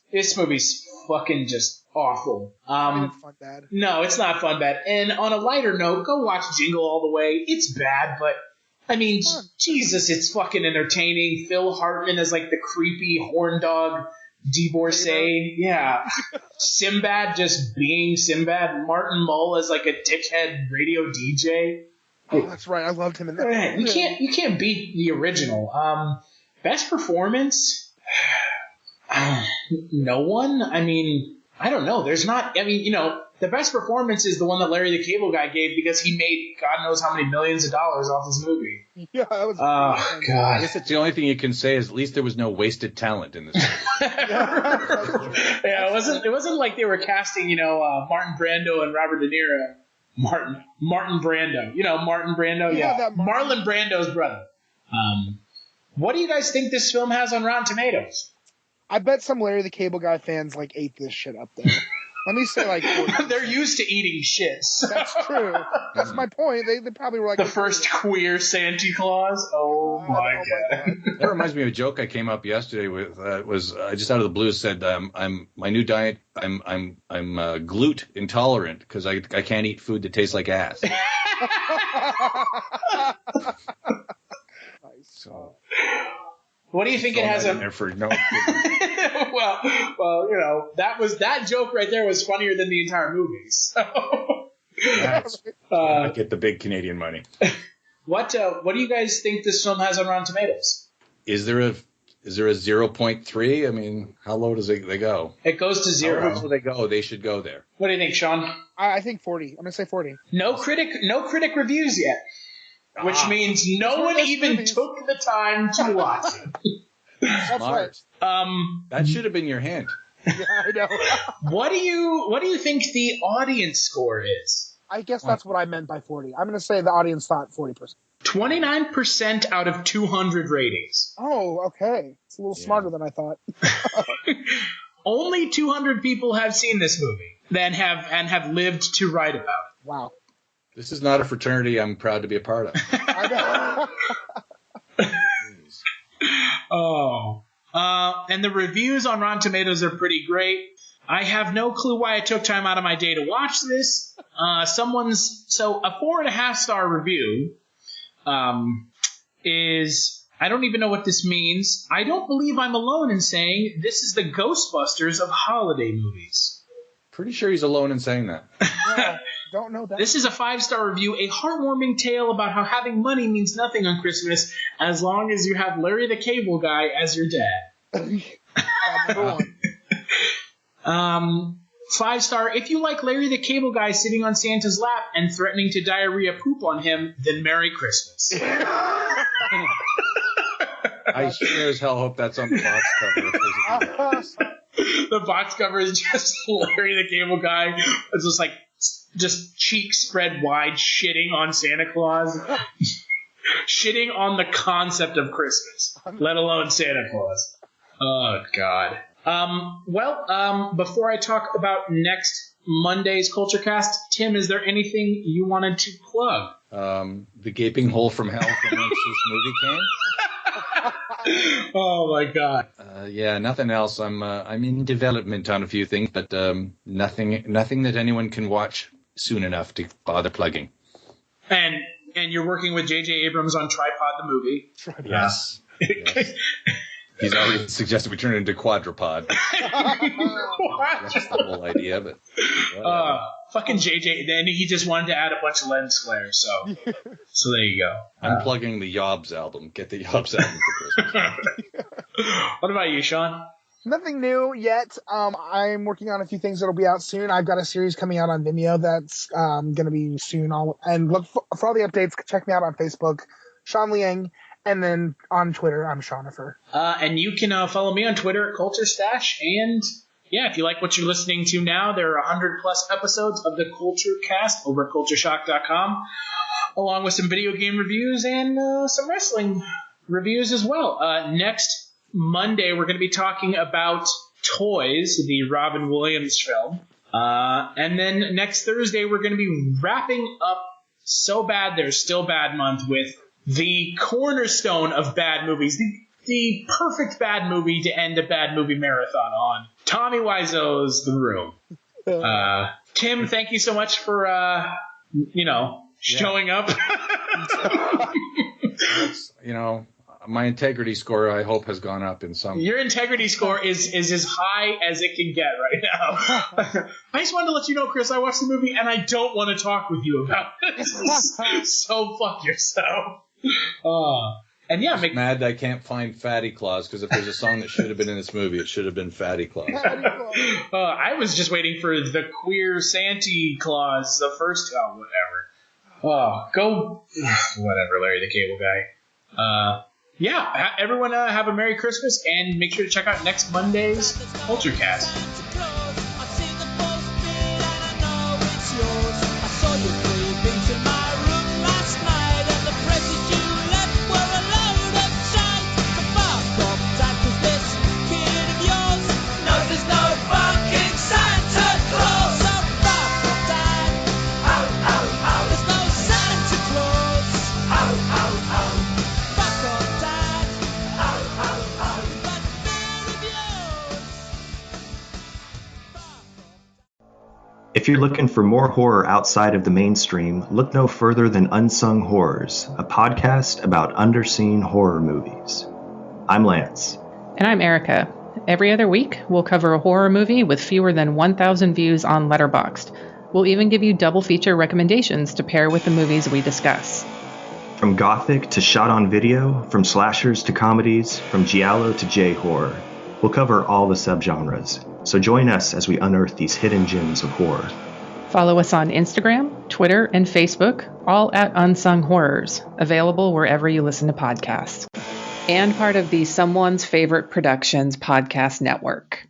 fucking just awful. Fun bad. No, it's not fun bad. And on a lighter note, go watch Jingle All the Way. It's bad, but I mean, Jesus, it's fucking entertaining. Phil Hartman is like the creepy horn dog divorcee. Yeah. Sinbad just being Sinbad. Martin Mull as like a dickhead radio DJ. Oh, that's right. I loved him in that. You can't beat the original. Best performance? No one? I mean, I don't know. There's not, the best performance is the one that Larry the Cable Guy gave because he made God knows how many millions of dollars off this movie. Yeah, that was. Oh, God. I guess it's the only thing you can say is at least there was no wasted talent in this movie. Yeah, it wasn't like they were casting, Martin Brando and Robert De Niro. Martin Brando. Martin Brando? Yeah. Marlon Brando's brother. What do you guys think this film has on Rotten Tomatoes? I bet some Larry the Cable Guy fans ate this shit up there. Let me say 40. They're used to eating shit. So. That's true. That's my point. They probably were the first queer Santa Claus. Oh my God. That reminds me of a joke I came up yesterday with. Was just out of the blue said I'm my new diet. I'm glute intolerant because I can't eat food that tastes like ass. So. What do you think it has in there for no? well, that joke right there was funnier than the entire movie. So. I get the big Canadian money. What do you guys think this film has on Rotten Tomatoes? Is there a 0.3? I mean, how low does they go? It goes to 0. How low do they go? They should go there. What do you think, Sean? I think 40. I'm gonna say 40. No critic reviews yet. Which means no one even took the time to watch it. Smart. That should have been your hint. Yeah, I know. What do you think the audience score is? I guess that's what I meant by 40. I'm going to say the audience thought 40%. 29% out of 200 ratings. Oh, okay. It's a little smarter than I thought. Only 200 people have seen this movie and have lived to write about it. Wow. This is not a fraternity I'm proud to be a part of. I know. Oh. And the reviews on Rotten Tomatoes are pretty great. I have no clue why I took time out of my day to watch this. A 4.5-star review is, I don't even know what this means. I don't believe I'm alone in saying this is the Ghostbusters of holiday movies. Pretty sure he's alone in saying that. Yeah, don't know that. This is a 5-star review, a heartwarming tale about how having money means nothing on Christmas as long as you have Larry the Cable Guy as your dad. Number 1. 5-star, if you like Larry the Cable Guy sitting on Santa's lap and threatening to diarrhea poop on him, then Merry Christmas. I sure as hell hope that's on the box cover. The box cover is just Larry the Cable Guy. It's just like, just cheeks spread wide, shitting on Santa Claus. Shitting on the concept of Christmas, let alone Santa Claus. Oh, God. Before I talk about next Monday's Kulturecast, Tim, is there anything you wanted to plug? The gaping hole from hell from whence this movie came. Oh my God. Yeah, nothing else. I'm in development on a few things, but nothing that anyone can watch soon enough to bother plugging. And you're working with J.J. Abrams on Tripod the movie. Yes. Yes. He's already suggested we turn it into Quadrupod. That's the whole idea, but fucking JJ. Then he just wanted to add a bunch of lens flares, so there you go. I'm plugging the Yobs album. Get the Yobs album for Christmas. What about you, Sean? Nothing new yet. I'm working on a few things that'll be out soon. I've got a series coming out on Vimeo that's going to be soon. And look for all the updates. Check me out on Facebook, Sean Liang. And then on Twitter, I'm Shawnifer. And you can follow me on Twitter at Kulturestash. And yeah, if you like what you're listening to now, there are 100 plus episodes of the Kulturecast over at Kultureshock.com, along with some video game reviews and some wrestling reviews as well. Next Monday, we're going to be talking about Toys, the Robin Williams film. And then next Thursday, we're going to be wrapping up So Bad There's Still Bad month with the cornerstone of bad movies, the perfect bad movie to end a bad movie marathon on, Tommy Wiseau's The Room. Tim, thank you so much for, showing up. My integrity score, I hope, has gone up in some... Your integrity score is as high as it can get right now. I just wanted to let you know, Chris, I watched the movie and I don't want to talk with you about it. So fuck yourself. And yeah, mad I can't find Fatty Claus, because if there's a song that should have been in this movie, it should have been Fatty Claus. I was just waiting for the queer Santa Claus, the first. Oh, whatever. Go whatever, Larry the Cable Guy. Yeah, everyone have a Merry Christmas, and make sure to check out next Monday's Kulturecast. If you're looking for more horror outside of the mainstream, look no further than Unsung Horrors, a podcast about underseen horror movies. I'm Lance. And I'm Erica. Every other week, we'll cover a horror movie with fewer than 1,000 views on Letterboxd. We'll even give you double feature recommendations to pair with the movies we discuss. From gothic to shot on video, from slashers to comedies, from giallo to J-horror. We'll cover all the subgenres. So join us as we unearth these hidden gems of horror. Follow us on Instagram, Twitter, and Facebook, all at Unsung Horrors, available wherever you listen to podcasts. And part of the Someone's Favorite Productions podcast network.